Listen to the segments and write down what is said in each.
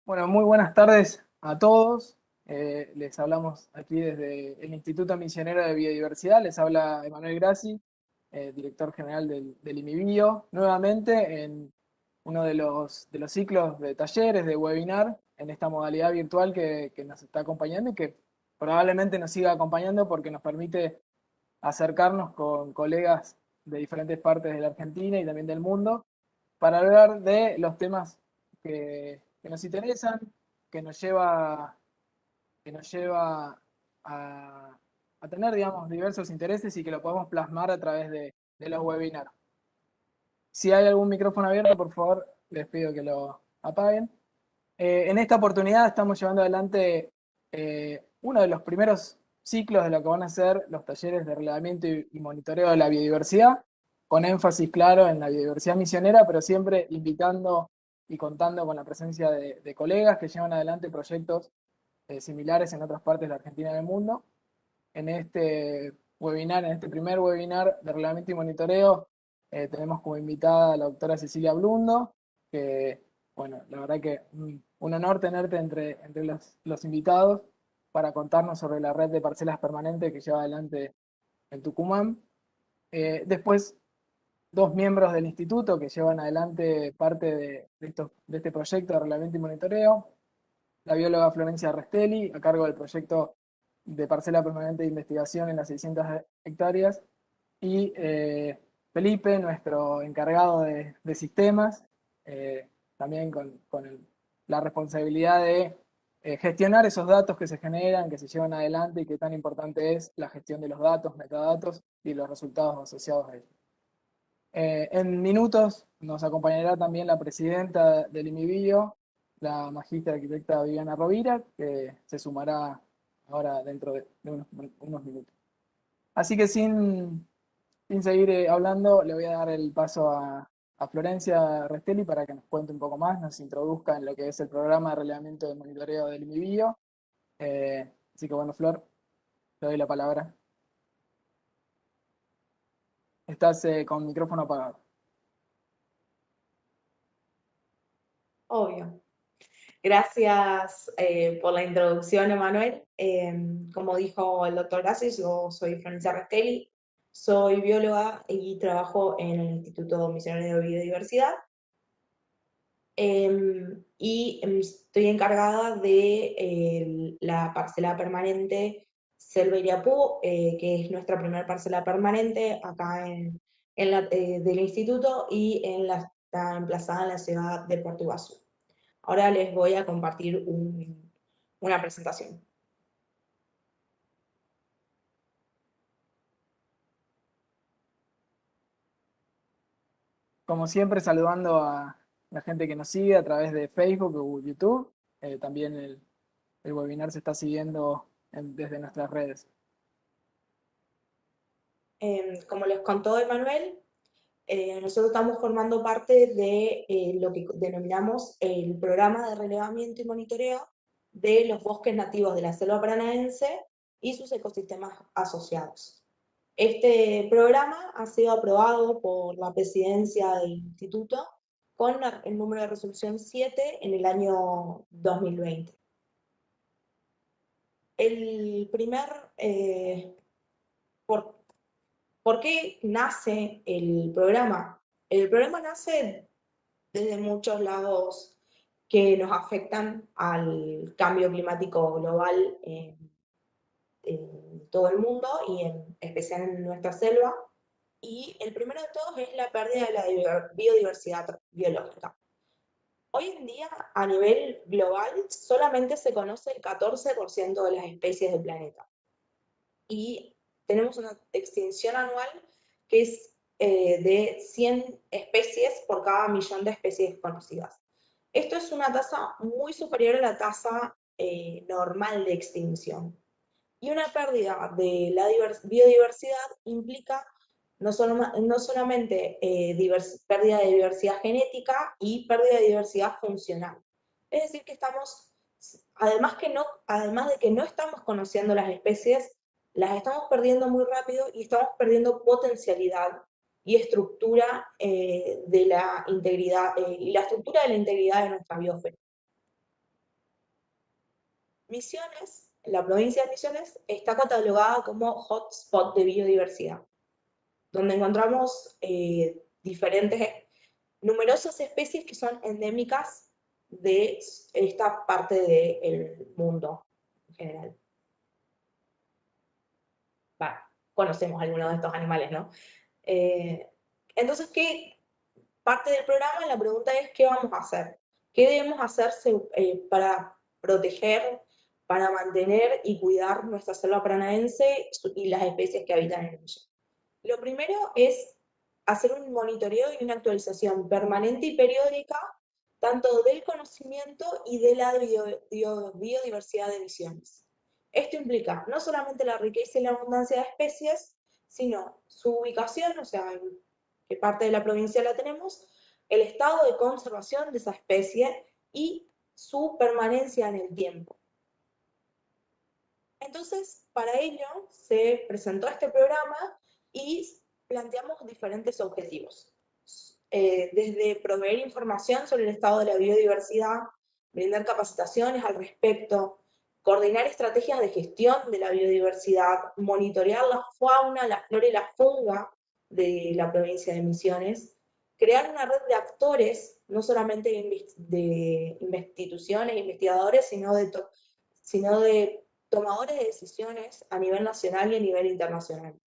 Bueno, muy buenas tardes a todos. Les hablamos aquí desde el Instituto Misionero de Biodiversidad. Les habla Emanuel Grassi, director general del IMIBio, nuevamente en uno de los ciclos de talleres, de webinar, en esta modalidad virtual que nos está acompañando y que probablemente nos siga acompañando porque nos permite acercarnos con colegas de diferentes partes de la Argentina y también del mundo para hablar de los temas que nos interesan, que nos lleva, que nos lleva a tener, digamos, diversos intereses y que lo podemos plasmar a través de los webinars. Si hay algún micrófono abierto, por favor, les pido que lo apaguen. En esta oportunidad estamos llevando adelante uno de los primeros ciclos de lo que van a ser los talleres de relevamiento y monitoreo de la biodiversidad, con énfasis claro en la biodiversidad misionera, pero siempre invitando y contando con la presencia de colegas que llevan adelante proyectos similares en otras partes de la Argentina y del mundo. En este webinar, en este primer webinar de reglamento y monitoreo, tenemos como invitada a la doctora Cecilia Blundo, que, bueno, la verdad que un honor tenerte entre los invitados para contarnos sobre la red de parcelas permanentes que lleva adelante en Tucumán. Después, dos miembros del instituto que llevan adelante parte de este proyecto de reglamento y monitoreo, la bióloga Florencia Restelli, a cargo del proyecto de parcela permanente de investigación en las 600 hectáreas, y Felipe, nuestro encargado de sistemas, también con la responsabilidad de gestionar esos datos que se generan, que se llevan adelante y que tan importante es la gestión de los datos, metadatos y los resultados asociados a ellos. En minutos nos acompañará también la presidenta del IMIBio, la magíster arquitecta Viviana Rovira, que se sumará ahora dentro de unos minutos. Así que sin seguir hablando, le voy a dar el paso a Florencia Restelli para que nos cuente un poco más, nos introduzca en lo que es el programa de relevamiento de monitoreo del IMIBio. Así que bueno, Flor, te doy la palabra. Estás con micrófono apagado. Obvio. Gracias por la introducción, Emanuel. Como dijo el doctor Gassis, yo soy Florencia Restelli, soy bióloga y trabajo en el Instituto Misionero de Biodiversidad. Y estoy encargada de la parcela permanente Selva Iriapú, que es nuestra primera parcela permanente acá del instituto y está emplazada en la ciudad de Puerto Iguazú. Ahora les voy a compartir una presentación. Como siempre, saludando a la gente que nos sigue a través de Facebook o YouTube. También el webinar se está siguiendo desde nuestras redes. Como les contó Emanuel, nosotros estamos formando parte de lo que denominamos el programa de relevamiento y monitoreo de los bosques nativos de la selva paranaense y sus ecosistemas asociados. Este programa ha sido aprobado por la presidencia del instituto con el número de resolución 7 en el año 2020. El primer, por, ¿Por qué nace el programa? El programa nace desde muchos lados que nos afectan al cambio climático global en todo el mundo y en especial en nuestra selva. Y el primero de todos es la pérdida de la biodiversidad biológica. Hoy en día, a nivel global, solamente se conoce el 14% de las especies del planeta. Y tenemos una extinción anual que es de 100 especies por cada millón de especies conocidas. Esto es una tasa muy superior a la tasa normal de extinción. Y una pérdida de la biodiversidad implica no solamente pérdida de diversidad genética y pérdida de diversidad funcional. Es decir, que estamos, además de que no estamos conociendo las especies, las estamos perdiendo muy rápido y estamos perdiendo potencialidad y estructura de la integridad y la estructura de la integridad de nuestra biosfera. Misiones, la provincia de Misiones, está catalogada como hotspot de biodiversidad, donde encontramos numerosas especies que son endémicas de esta parte del mundo en general. Bueno, conocemos algunos de estos animales, ¿no? Entonces, ¿qué parte del programa? La pregunta es, ¿qué vamos a hacer? ¿Qué debemos hacer para proteger, para mantener y cuidar nuestra selva paranaense y las especies que habitan en ella? Lo primero es hacer un monitoreo y una actualización permanente y periódica, tanto del conocimiento y de la biodiversidad de Misiones. Esto implica no solamente la riqueza y la abundancia de especies, sino su ubicación, o sea, en qué parte de la provincia la tenemos, el estado de conservación de esa especie y su permanencia en el tiempo. Entonces, para ello se presentó este programa y planteamos diferentes objetivos. Desde proveer información sobre el estado de la biodiversidad, brindar capacitaciones al respecto, coordinar estrategias de gestión de la biodiversidad, monitorear la fauna, la flora y la fauna de la provincia de Misiones, crear una red de actores, no solamente de instituciones, investigadores, sino de tomadores de decisiones a nivel nacional y a nivel internacional.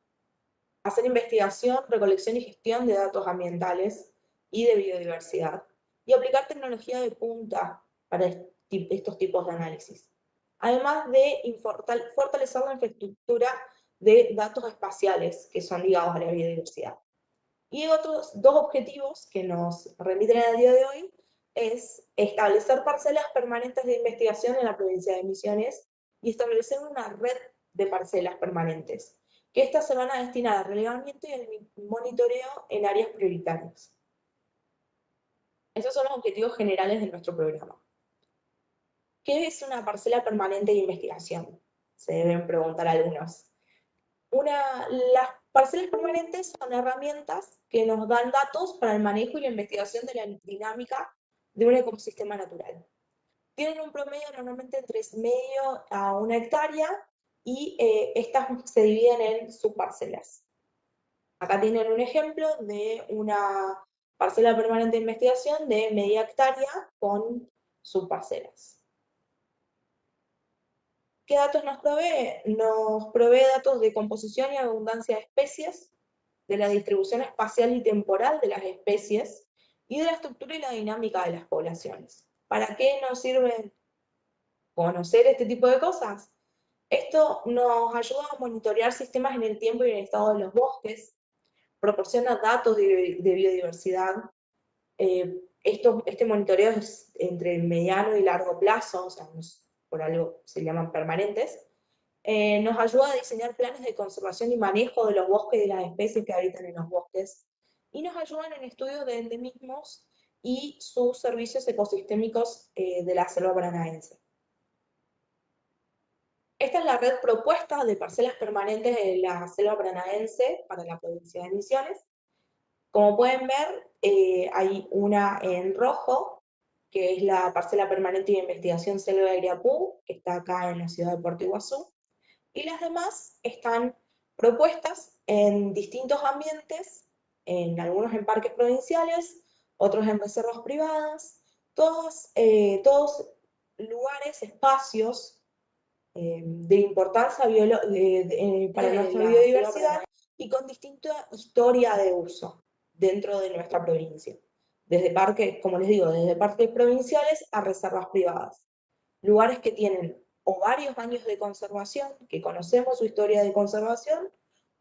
Hacer investigación, recolección y gestión de datos ambientales y de biodiversidad. Y aplicar tecnología de punta para estos tipos de análisis. Además de fortalecer la infraestructura de datos espaciales que son ligados a la biodiversidad. Y otros dos objetivos que nos remiten al día de hoy es establecer parcelas permanentes de investigación en la provincia de Misiones y establecer una red de parcelas permanentes, que estas se van a destinar al relevamiento y al monitoreo en áreas prioritarias. Esos son los objetivos generales de nuestro programa. ¿Qué es una parcela permanente de investigación? Se deben preguntar algunos. Las parcelas permanentes son herramientas que nos dan datos para el manejo y la investigación de la dinámica de un ecosistema natural. Tienen un promedio normalmente entre medio a 1 hectárea y estas se dividen en subparcelas. Acá tienen un ejemplo de una parcela permanente de investigación de media hectárea con subparcelas. ¿Qué datos nos provee? Nos provee datos de composición y abundancia de especies, de la distribución espacial y temporal de las especies y de la estructura y la dinámica de las poblaciones. ¿Para qué nos sirve conocer este tipo de cosas? Esto nos ayuda a monitorear sistemas en el tiempo y en el estado de los bosques, proporciona datos de biodiversidad. Este monitoreo es entre el mediano y largo plazo, o sea, por algo se llaman permanentes. Nos ayuda a diseñar planes de conservación y manejo de los bosques y de las especies que habitan en los bosques, y nos ayudan en estudios de endemismos y sus servicios ecosistémicos de la selva paranaense. Esta es la red propuesta de parcelas permanentes de la selva paranaense para la provincia de Misiones. Como pueden ver, hay una en rojo, que es la parcela permanente de investigación selva de Iriapú, que está acá en la ciudad de Puerto Iguazú, y las demás están propuestas en distintos ambientes, algunos en parques provinciales, otros en reservas privadas, todos lugares, espacios de importancia para nuestra biodiversidad y con distinta historia de uso dentro de nuestra provincia. Desde parques, como les digo, desde parques provinciales a reservas privadas. Lugares que tienen o varios años de conservación, que conocemos su historia de conservación,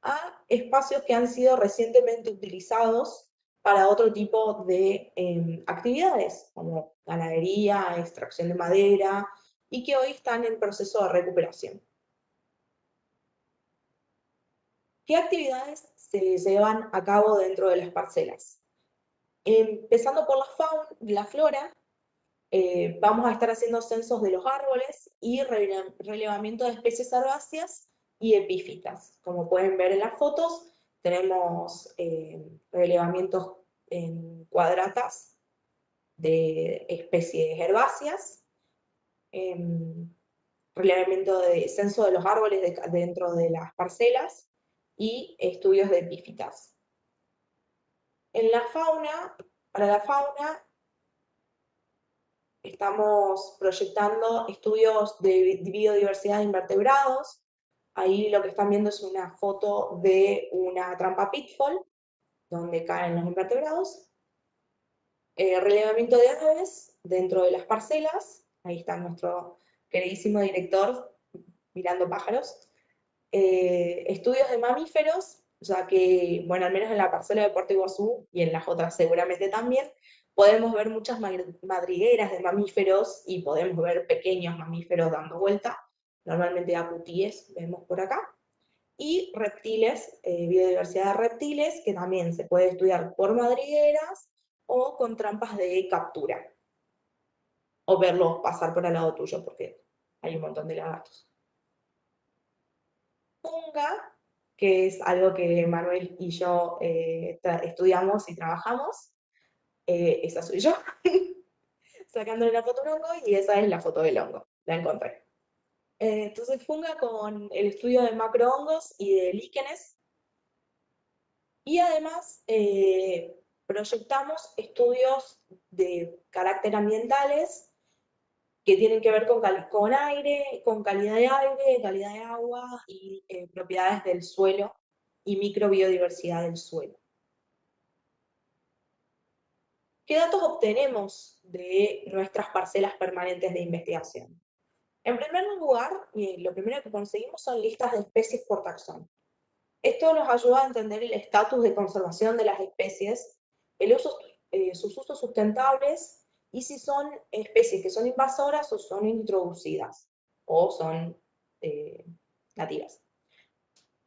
a espacios que han sido recientemente utilizados para otro tipo de actividades, como ganadería, extracción de madera, y que hoy están en proceso de recuperación. ¿Qué actividades se llevan a cabo dentro de las parcelas? Empezando por la flora, vamos a estar haciendo censos de los árboles y relevamiento de especies herbáceas y epífitas. Como pueden ver en las fotos, tenemos relevamientos en cuadratas de especies herbáceas, relevamiento de censo de los árboles dentro de las parcelas y estudios de epífitas. En la fauna, para la fauna, estamos proyectando estudios de biodiversidad de invertebrados. Ahí lo que están viendo es una foto de una trampa pitfall, donde caen los invertebrados. Relevamiento de aves dentro de las parcelas. Ahí está nuestro queridísimo director mirando pájaros. Estudios de mamíferos, ya que, bueno, al menos en la parcela de Puerto Iguazú y en las otras seguramente también, podemos ver muchas madrigueras de mamíferos y podemos ver pequeños mamíferos dando vuelta, normalmente acutíes vemos por acá, y reptiles, biodiversidad de reptiles, que también se puede estudiar por madrigueras o con trampas de captura, o verlos pasar por al lado tuyo, porque hay un montón de lagartos. Funga, que es algo que Manuel y yo estudiamos y trabajamos, esa soy yo, sacándole la foto a un hongo, y esa es la foto del hongo, la encontré. Entonces funga con el estudio de macrohongos y de líquenes, y además proyectamos estudios de carácter ambientales que tienen que ver con aire, con calidad de aire, calidad de agua y propiedades del suelo y microbiodiversidad del suelo. ¿Qué datos obtenemos de nuestras parcelas permanentes de investigación? En primer lugar, lo primero que conseguimos son listas de especies por taxón. Esto nos ayuda a entender el estatus de conservación de las especies, sus usos sustentables y si son especies que son invasoras o son introducidas o son nativas.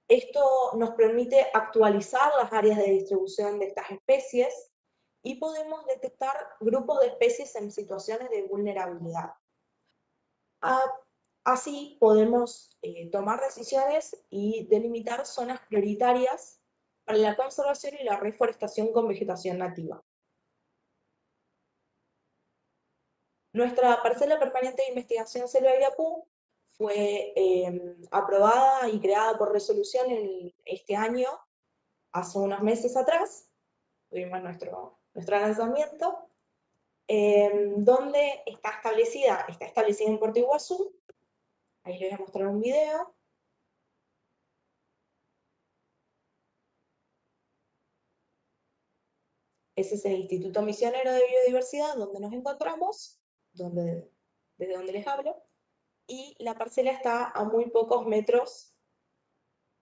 Esto nos permite actualizar las áreas de distribución de estas especies y podemos detectar grupos de especies en situaciones de vulnerabilidad. Así podemos tomar decisiones y delimitar zonas prioritarias para la conservación y la reforestación con vegetación nativa. Nuestra parcela permanente de investigación Selva Irapú fue aprobada y creada por resolución este año, hace unos meses atrás, tuvimos nuestro lanzamiento, donde está establecida en Puerto Iguazú. Ahí les voy a mostrar un video. Ese es el Instituto Misionero de Biodiversidad, donde nos encontramos, desde donde les hablo, y la parcela está a muy pocos metros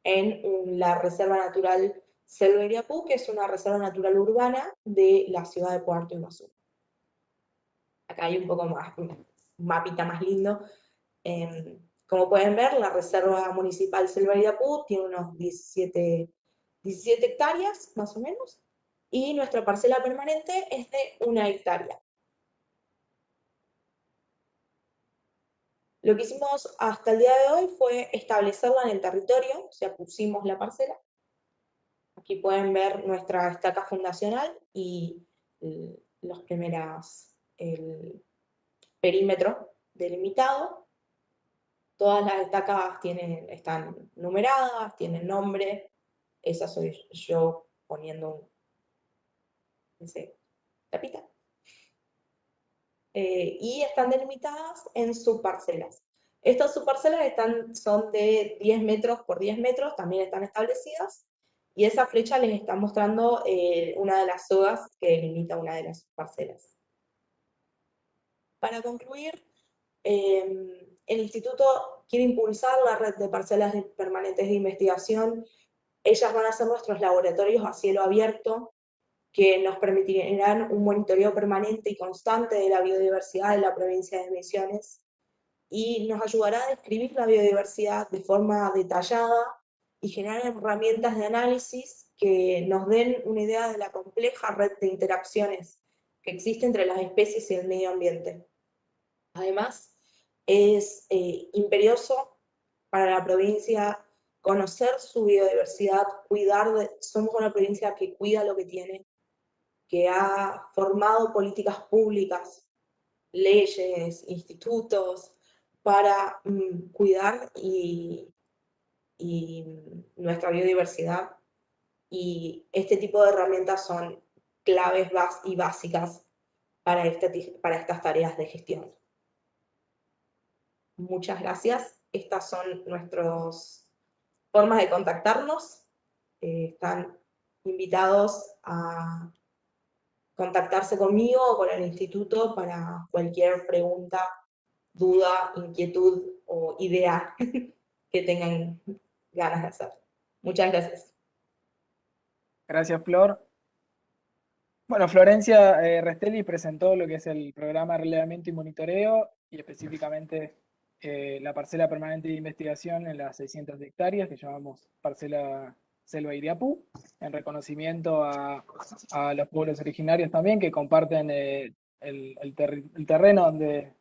en la Reserva Natural Selva Iriapú, que es una reserva natural urbana de la ciudad de Puerto Iguazú. Acá hay un poco más, un mapita más lindo. Como pueden ver, la Reserva Municipal Selva Iriapú tiene unos 17 hectáreas, más o menos, y nuestra parcela permanente es de 1 hectárea. Lo que hicimos hasta el día de hoy fue establecerla en el territorio, o sea, pusimos la parcela. Aquí pueden ver nuestra estaca fundacional y el perímetro delimitado. Todas las estacas están numeradas, tienen nombre. Esa soy yo poniendo no sé, tapita. Y están delimitadas en subparcelas. Estas subparcelas son de 10 metros por 10 metros, también están establecidas, y esa flecha les está mostrando una de las sogas que delimita una de las parcelas. Para concluir, el instituto quiere impulsar la red de parcelas permanentes de investigación. Ellas van a ser nuestros laboratorios a cielo abierto, que nos permitirán un monitoreo permanente y constante de la biodiversidad de la provincia de Misiones y nos ayudará a describir la biodiversidad de forma detallada y generar herramientas de análisis que nos den una idea de la compleja red de interacciones que existe entre las especies y el medio ambiente. Además, es imperioso para la provincia conocer su biodiversidad, somos una provincia que cuida lo que tiene, que ha formado políticas públicas, leyes, institutos, para cuidar y nuestra biodiversidad, y este tipo de herramientas son claves y básicas para estas tareas de gestión. Muchas gracias. Estas son nuestras formas de contactarnos. Están invitados a contactarse conmigo o con el instituto para cualquier pregunta, duda, inquietud o idea que tengan ganas de hacer. Muchas gracias. Gracias, Flor. Bueno, Florencia Restelli presentó lo que es el programa de relevamiento y monitoreo y específicamente la parcela permanente de investigación en las 600 hectáreas que llamamos parcela Selva Iriapú, en reconocimiento a los pueblos originarios también que comparten el terreno donde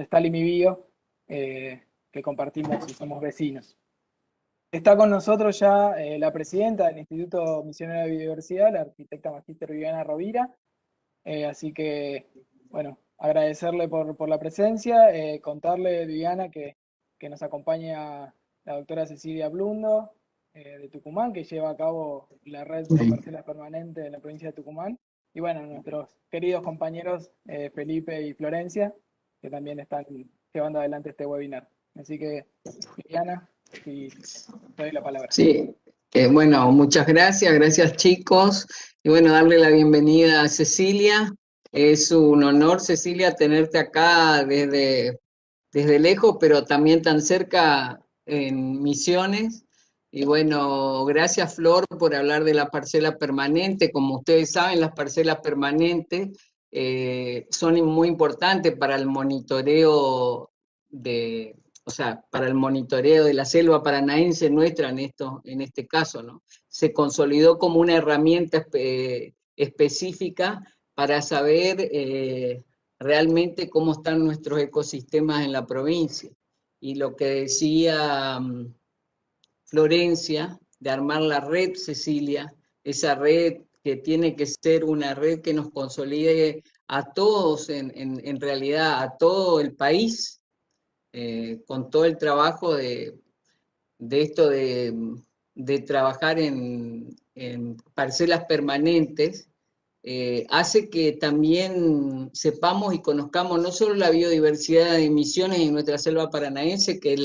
está Limibío, que compartimos y somos vecinos. Está con nosotros ya la presidenta del Instituto Misionero de Biodiversidad, la arquitecta magíster Viviana Rovira. Así que, bueno, agradecerle por la presencia, contarle, Viviana, que nos acompaña la doctora Cecilia Blundo, de Tucumán, que lleva a cabo la red de parcelas permanentes de la provincia de Tucumán. Y bueno, nuestros queridos compañeros Felipe y Florencia, que también están llevando adelante este webinar. Así que, Viviana, sí, te doy la palabra. Sí, bueno, muchas gracias, gracias chicos. Y bueno, darle la bienvenida a Cecilia. Es un honor, Cecilia, tenerte acá desde lejos, pero también tan cerca en Misiones. Y bueno, gracias Flor por hablar de la parcela permanente. Como ustedes saben, las parcelas permanentes son muy importantes para el monitoreo o sea, para el monitoreo de la selva paranaense nuestra en este caso, ¿no? Se consolidó como una herramienta específica para saber realmente cómo están nuestros ecosistemas en la provincia. Y lo que decía Florencia, de armar la red, Cecilia, esa red que tiene que ser una red que nos consolide a todos, en realidad a todo el país, con todo el trabajo de esto de trabajar en parcelas permanentes, hace que también sepamos y conozcamos no solo la biodiversidad de Misiones en nuestra selva paranaense, que es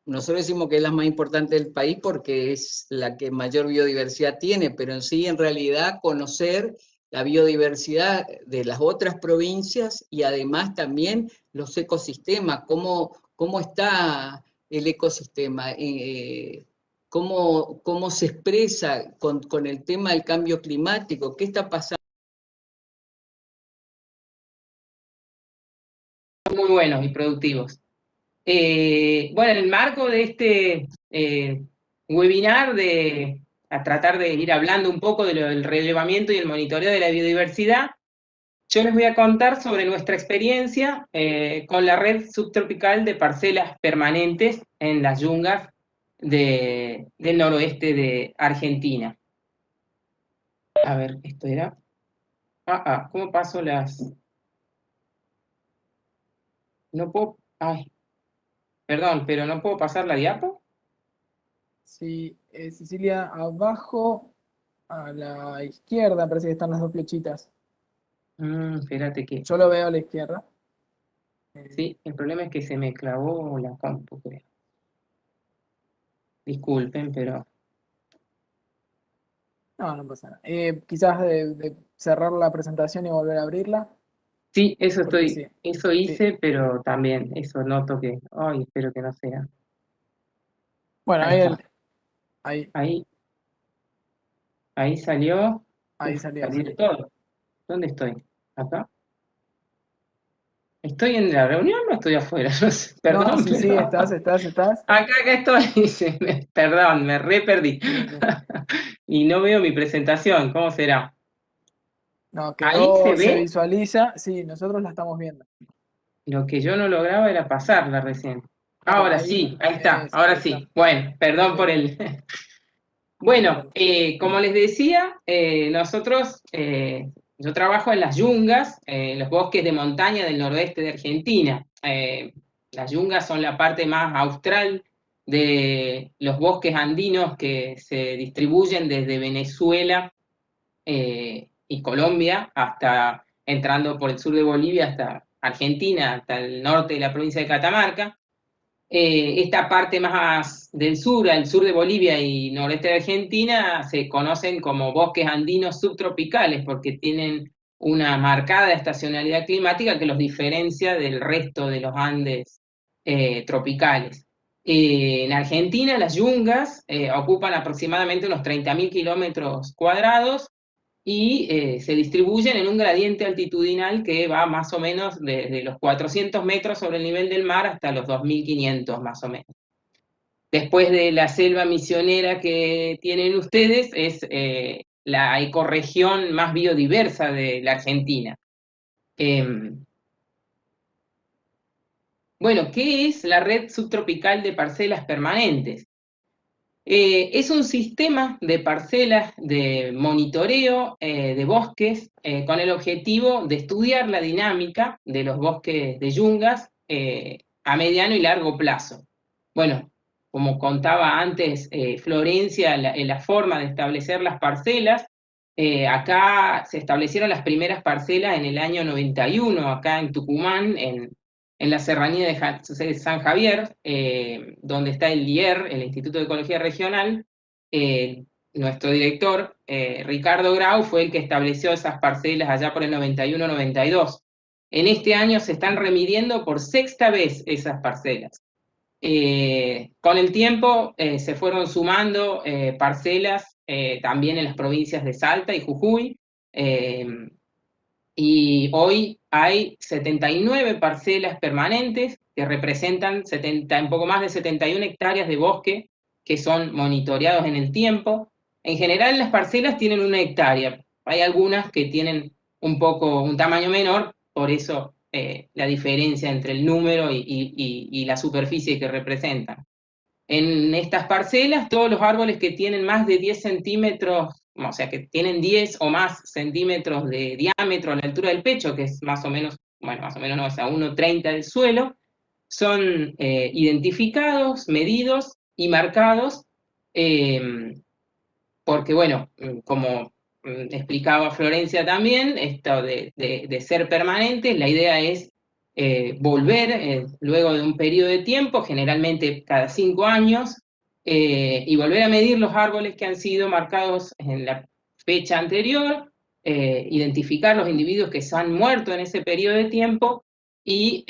nosotros decimos que es la más importante del país porque es la que mayor biodiversidad tiene, pero en sí, en realidad, conocer la biodiversidad de las otras provincias y además también los ecosistemas, cómo está el ecosistema, cómo se expresa con el tema del cambio climático, qué está pasando. Muy buenos y productivos. Bueno, en el marco de este webinar a tratar de ir hablando un poco del relevamiento y el monitoreo de la biodiversidad, yo les voy a contar sobre nuestra experiencia con la red subtropical de parcelas permanentes en las yungas del noroeste de Argentina. A ver, esto era... ¿cómo paso las...? No puedo... Ay, perdón, pero no puedo pasar la diapo. Sí, Cecilia, abajo a la izquierda parece que están las dos flechitas. Espérate que... Yo lo veo a la izquierda. Sí, el problema es que se me clavó la compu, creo. Disculpen, pero... No, no pasa nada. Quizás de cerrar la presentación y volver a abrirla. Sí, eso Porque sí. eso hice, pero también, eso noto que... Ay, espero que no sea. Bueno, Ahí está. ahí Ahí salió. salió. Salió todo. ¿Dónde estoy? ¿Acá? ¿Estoy en la reunión o estoy afuera? No sé, No, perdón, sí, pero... estás. Acá estoy. Perdón, me re perdí. Sí, sí. Y no veo mi presentación, ¿cómo será? No, Ahí se se ve. visualiza. Sí, nosotros la estamos viendo. Lo que yo no lograba era pasarla recién. Claro, Ahora ahí, sí, ahí está, ahí ahora está. sí. Bueno, perdón por Perfecto. el... Bueno, como les decía, nosotros, yo trabajo en las yungas, los bosques de montaña del noroeste de Argentina. Las yungas son la parte más austral de los bosques andinos que se distribuyen desde Venezuela y Colombia hasta entrando por el sur de Bolivia hasta Argentina, hasta el norte de la provincia de Catamarca. Esta parte más del sur, al sur de Bolivia y noreste de Argentina, se conocen como bosques andinos subtropicales porque tienen una marcada estacionalidad climática que los diferencia del resto de los Andes tropicales. En Argentina, las yungas ocupan aproximadamente unos 30.000 kilómetros cuadrados y se distribuyen en un gradiente altitudinal que va más o menos desde los 400 metros sobre el nivel del mar hasta los 2.500 más o menos. Después de la selva misionera que tienen ustedes, es la ecorregión más biodiversa de la Argentina. Bueno, ¿qué es la red subtropical de parcelas permanentes? Es un sistema de parcelas de monitoreo de bosques con el objetivo de estudiar la dinámica de los bosques de yungas a mediano y largo plazo. Bueno, como contaba antes Florencia, en la forma de establecer las parcelas, acá se establecieron las primeras parcelas en el año 91, acá en Tucumán, en la serranía de San Javier, donde está el IER, el Instituto de Ecología Regional. Nuestro director, Ricardo Grau, fue el que estableció esas parcelas allá por el 91-92. En este año se están remidiendo por sexta vez esas parcelas. Con el tiempo se fueron sumando parcelas también en las provincias de Salta y Jujuy, y hoy hay 79 parcelas permanentes que representan un poco más de 71 hectáreas de bosque que son monitoreados en el tiempo. En general las parcelas tienen 1 hectárea, hay algunas que tienen un tamaño menor, por eso la diferencia entre el número y la superficie que representan. En estas parcelas, todos los árboles que tienen más de 10 centímetros, o sea, que tienen 10 o más centímetros de diámetro a la altura del pecho, que es más o menos, bueno, más o menos no, es a 1,30 del suelo, son identificados, medidos y marcados, porque, bueno, como explicaba Florencia también, esto de ser permanentes, la idea es volver luego de un periodo de tiempo, generalmente cada 5 años, y volver a medir los árboles que han sido marcados en la fecha anterior, identificar los individuos que se han muerto en ese periodo de tiempo y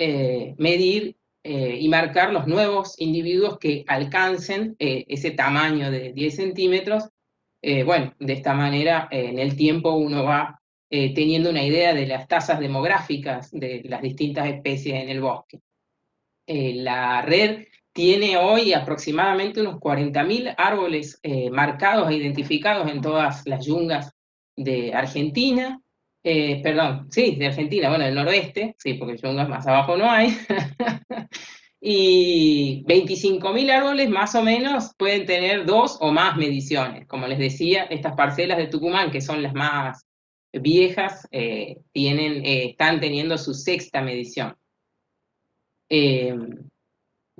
medir y marcar los nuevos individuos que alcancen ese tamaño de 10 centímetros. Bueno, de esta manera en el tiempo uno va teniendo una idea de las tasas demográficas de las distintas especies en el bosque. La red tiene hoy aproximadamente unos 40.000 árboles marcados e identificados en todas las yungas de Argentina, perdón, sí, de Argentina, bueno, del noroeste, sí, porque yungas más abajo no hay, y 25.000 árboles más o menos pueden tener 2 o más mediciones. Como les decía, estas parcelas de Tucumán, que son las más viejas, están teniendo su 6ª medición.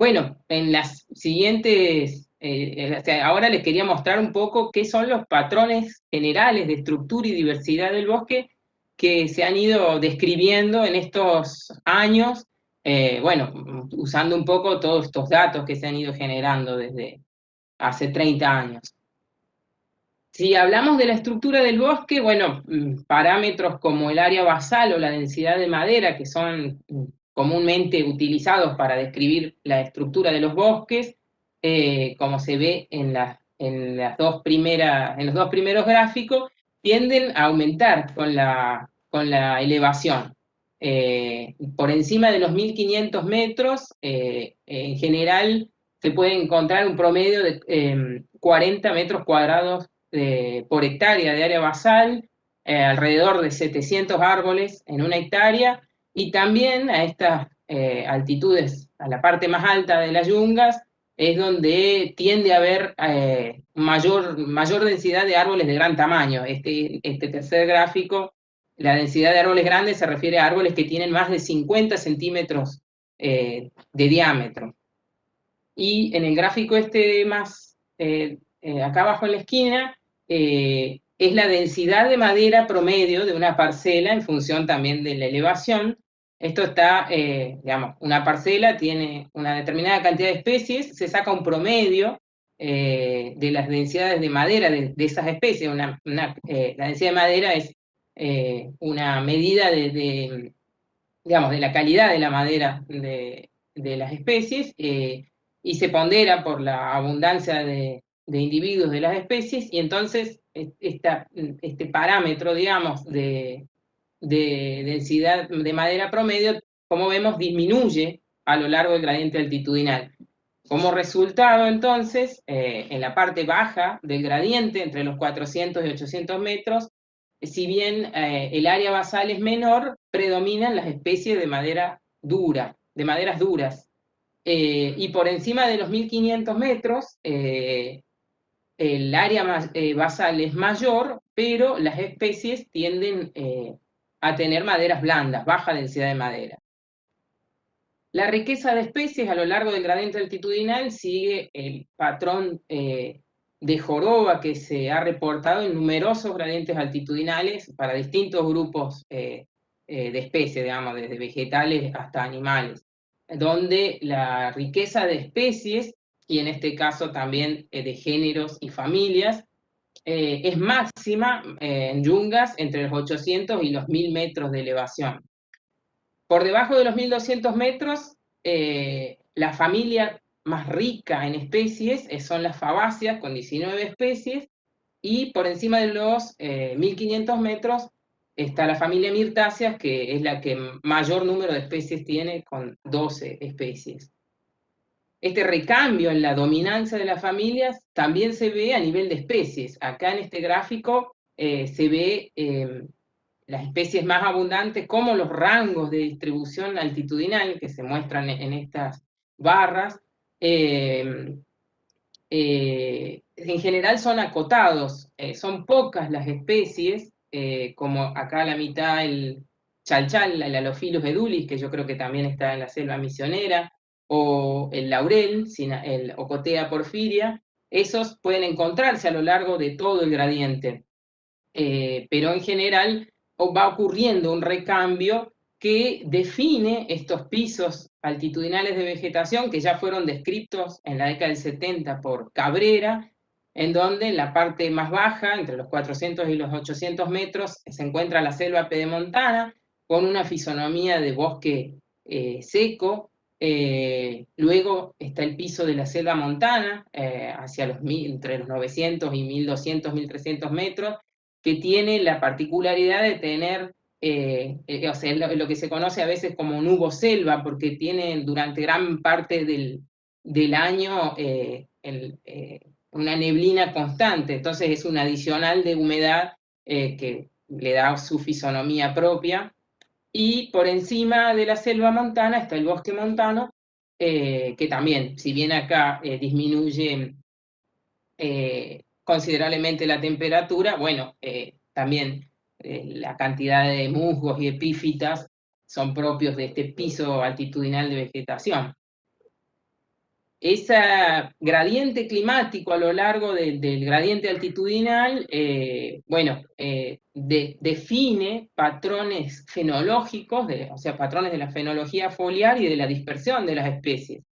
Bueno, en las siguientes, ahora les quería mostrar un poco qué son los patrones generales de estructura y diversidad del bosque que se han ido describiendo en estos años, bueno, usando un poco todos estos datos que se han ido generando desde hace 30 años. Si hablamos de la estructura del bosque, bueno, parámetros como el área basal o la densidad de madera, que son comúnmente utilizados para describir la estructura de los bosques, como se ve en los dos primeros gráficos, tienden a aumentar con la elevación. Por encima de los 1.500 metros, en general se puede encontrar un promedio de 40 metros cuadrados por hectárea de área basal, alrededor de 700 árboles en 1 hectárea, y también a estas altitudes, a la parte más alta de las yungas, es donde tiende a haber mayor densidad de árboles de gran tamaño. Este tercer gráfico, la densidad de árboles grandes se refiere a árboles que tienen más de 50 centímetros de diámetro. Y en el gráfico este más acá abajo en la esquina, es la densidad de madera promedio de una parcela en función también de la elevación. Esto está, digamos, una parcela tiene una determinada cantidad de especies, se saca un promedio de las densidades de madera de esas especies. La densidad de madera es una medida digamos, de la calidad de la madera de las especies, y se pondera por la abundancia de individuos de las especies, y entonces este parámetro, digamos, de densidad de madera promedio, como vemos, disminuye a lo largo del gradiente altitudinal. Como resultado, entonces, en la parte baja del gradiente, entre los 400 y 800 metros, si bien el área basal es menor, predominan las especies de madera dura, de maderas duras. Y por encima de los 1500 metros, el área basal es mayor, pero las especies tienden a tener maderas blandas, baja densidad de madera. La riqueza de especies a lo largo del gradiente altitudinal sigue el patrón de joroba que se ha reportado en numerosos gradientes altitudinales para distintos grupos de especies, digamos, desde vegetales hasta animales, donde la riqueza de especies, y en este caso también de géneros y familias, es máxima en yungas entre los 800 y los 1000 metros de elevación. Por debajo de los 1200 metros, la familia más rica en especies son las fabáceas, con 19 especies, y por encima de los 1500 metros está la familia Myrtáceas, que es la que mayor número de especies tiene, con 12 especies. Este recambio en la dominancia de las familias también se ve a nivel de especies. Acá en este gráfico se ve las especies más abundantes, como los rangos de distribución altitudinal que se muestran en estas barras, en general son acotados, son pocas las especies, como acá a la mitad el chalchal, el Halophilus edulis, que yo creo que también está en la selva misionera, o el laurel, el Ocotea porfiria. Esos pueden encontrarse a lo largo de todo el gradiente, pero en general va ocurriendo un recambio que define estos pisos altitudinales de vegetación que ya fueron descritos en la década del 70 por Cabrera, en donde en la parte más baja, entre los 400 y los 800 metros, se encuentra la selva pedemontana, con una fisonomía de bosque seco. Luego está el piso de la selva montana, entre los 900 y 1200, 1300 metros, que tiene la particularidad de tener, o sea, lo que se conoce a veces como nuboselva, porque tiene durante gran parte del año una neblina constante, entonces es un adicional de humedad que le da su fisonomía propia. Y por encima de la selva montana está el bosque montano, que también, si bien acá disminuye considerablemente la temperatura, bueno, también la cantidad de musgos y epífitas son propios de este piso altitudinal de vegetación. Ese gradiente climático a lo largo del gradiente altitudinal, bueno, define patrones fenológicos, o sea, patrones de la fenología foliar y de la dispersión de las especies.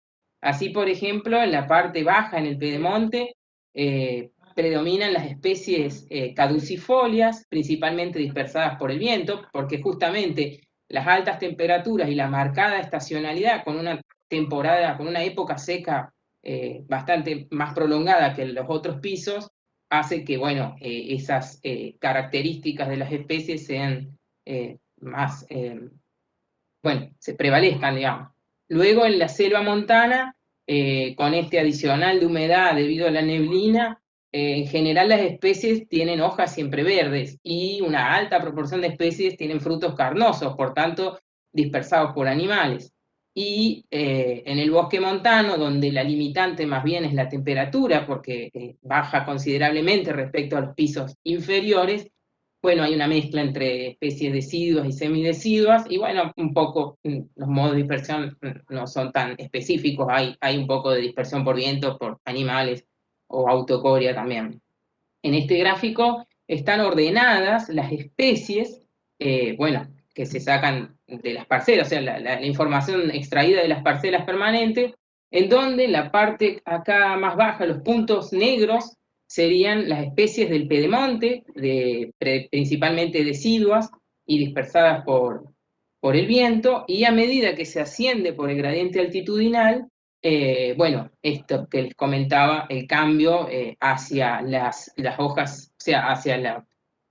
Así, por ejemplo, en la parte baja, en el pedemonte, predominan las especies caducifolias, principalmente dispersadas por el viento, porque justamente las altas temperaturas y la marcada estacionalidad con una temporada, con una época seca bastante más prolongada que en los otros pisos, hace que, bueno, esas características de las especies sean más, bueno, se prevalezcan, digamos. Luego en la selva montana, con este adicional de humedad debido a la neblina, en general las especies tienen hojas siempre verdes y una alta proporción de especies tienen frutos carnosos, por tanto dispersados por animales. Y en el bosque montano, donde la limitante más bien es la temperatura, porque baja considerablemente respecto a los pisos inferiores, bueno, hay una mezcla entre especies deciduas y semideciduas, y bueno, un poco los modos de dispersión no son tan específicos, hay un poco de dispersión por viento, por animales o autocoria también. En este gráfico están ordenadas las especies, bueno, que se sacan de las parcelas, o sea, la información extraída de las parcelas permanentes, en donde la parte acá más baja, los puntos negros, serían las especies del pedemonte, principalmente deciduas y dispersadas por el viento, y a medida que se asciende por el gradiente altitudinal, bueno, esto que les comentaba, el cambio hacia las hojas, o sea, hacia la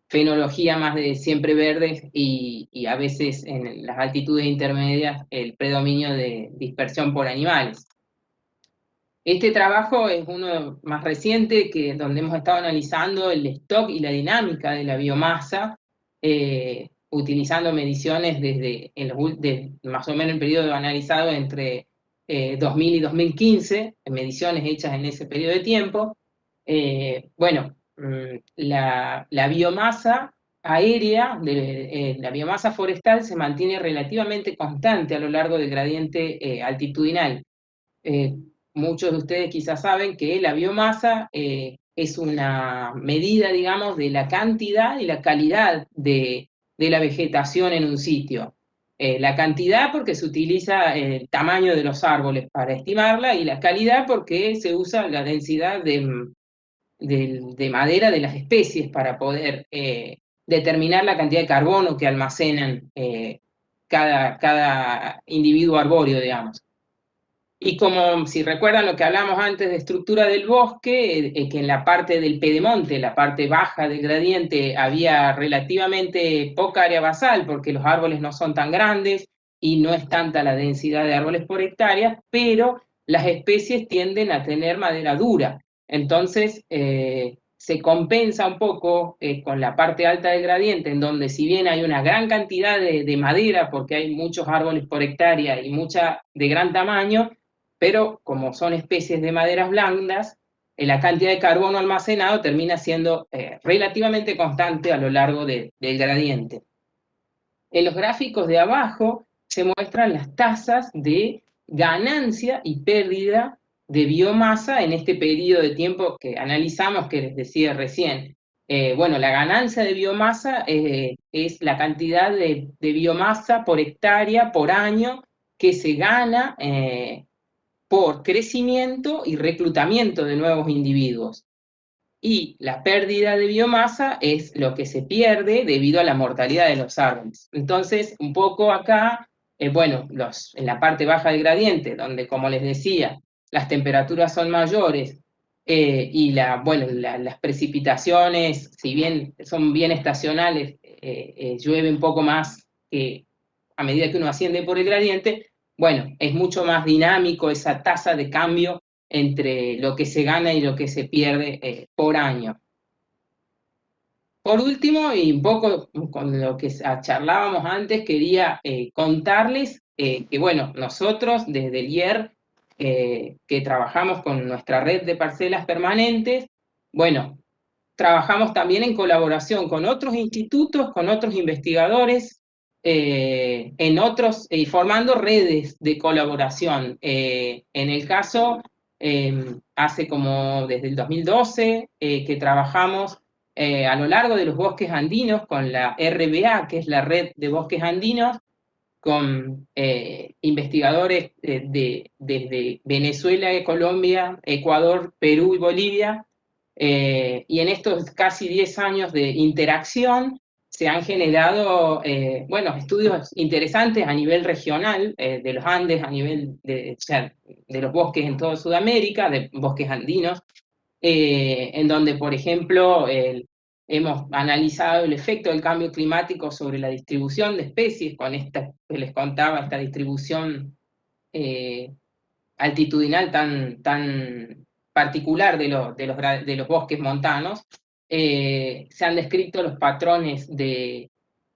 fenología más de siempre verdes y a veces en las altitudes intermedias el predominio de dispersión por animales. Este trabajo es uno más reciente, donde hemos estado analizando el stock y la dinámica de la biomasa, utilizando mediciones desde más o menos el periodo analizado entre 2000 y 2015, mediciones hechas en ese periodo de tiempo. Bueno, la biomasa aérea, la biomasa forestal se mantiene relativamente constante a lo largo del gradiente altitudinal. Muchos de ustedes quizás saben que la biomasa es una medida, digamos, de la cantidad y la calidad de la vegetación en un sitio. La cantidad porque se utiliza el tamaño de los árboles para estimarla, y la calidad porque se usa la densidad de madera de las especies para poder determinar la cantidad de carbono que almacenan cada individuo arbóreo, digamos. Y como si recuerdan lo que hablamos antes de estructura del bosque, que en la parte del pedemonte, la parte baja del gradiente, había relativamente poca área basal porque los árboles no son tan grandes y no es tanta la densidad de árboles por hectárea, pero las especies tienden a tener madera dura. Entonces, se compensa un poco con la parte alta del gradiente, en donde si bien hay una gran cantidad de madera, porque hay muchos árboles por hectárea y mucha de gran tamaño, pero como son especies de maderas blandas, la cantidad de carbono almacenado termina siendo relativamente constante a lo largo del gradiente. En los gráficos de abajo se muestran las tasas de ganancia y pérdida de biomasa en este periodo de tiempo que analizamos, que les decía recién. Bueno, la ganancia de biomasa es la cantidad de biomasa por hectárea, por año, que se gana por crecimiento y reclutamiento de nuevos individuos. Y la pérdida de biomasa es lo que se pierde debido a la mortalidad de los árboles. Entonces, un poco acá, bueno, en la parte baja del gradiente, donde, como les decía, las temperaturas son mayores y las precipitaciones, si bien son bien estacionales, llueve un poco más a medida que uno asciende por el gradiente. Bueno, es mucho más dinámico esa tasa de cambio entre lo que se gana y lo que se pierde por año. Por último, y un poco con lo que charlábamos antes, quería contarles que, bueno, nosotros desde el IER, que trabajamos con nuestra red de parcelas permanentes, bueno, trabajamos también en colaboración con otros institutos, con otros investigadores, formando redes de colaboración. En el caso, hace como desde el 2012 que trabajamos a lo largo de los bosques andinos con la RBA, que es la Red de Bosques Andinos, con investigadores desde Venezuela, Colombia, Ecuador, Perú y Bolivia. Y en estos casi 10 años de interacción se han generado estudios interesantes a nivel regional, de los Andes, a nivel de los bosques en toda Sudamérica, de bosques andinos, en donde, por ejemplo, hemos analizado el efecto del cambio climático sobre la distribución de especies, con esta que les contaba, esta distribución altitudinal tan particular de los bosques montanos. Se han descrito los patrones de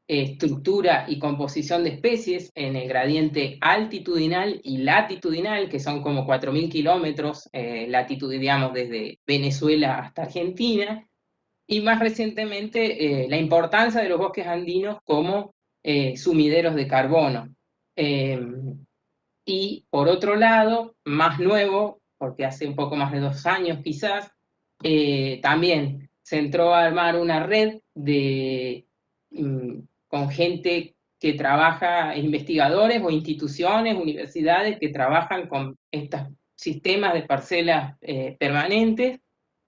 estructura y composición de especies en el gradiente altitudinal y latitudinal, que son como 4.000 kilómetros latitud, digamos, desde Venezuela hasta Argentina. y más recientemente la importancia de los bosques andinos como sumideros de carbono. Y por otro lado, más nuevo, porque hace un poco más de 2 años quizás, también se entró a armar una red con gente que trabaja, investigadores o instituciones, universidades que trabajan con estos sistemas de parcelas permanentes,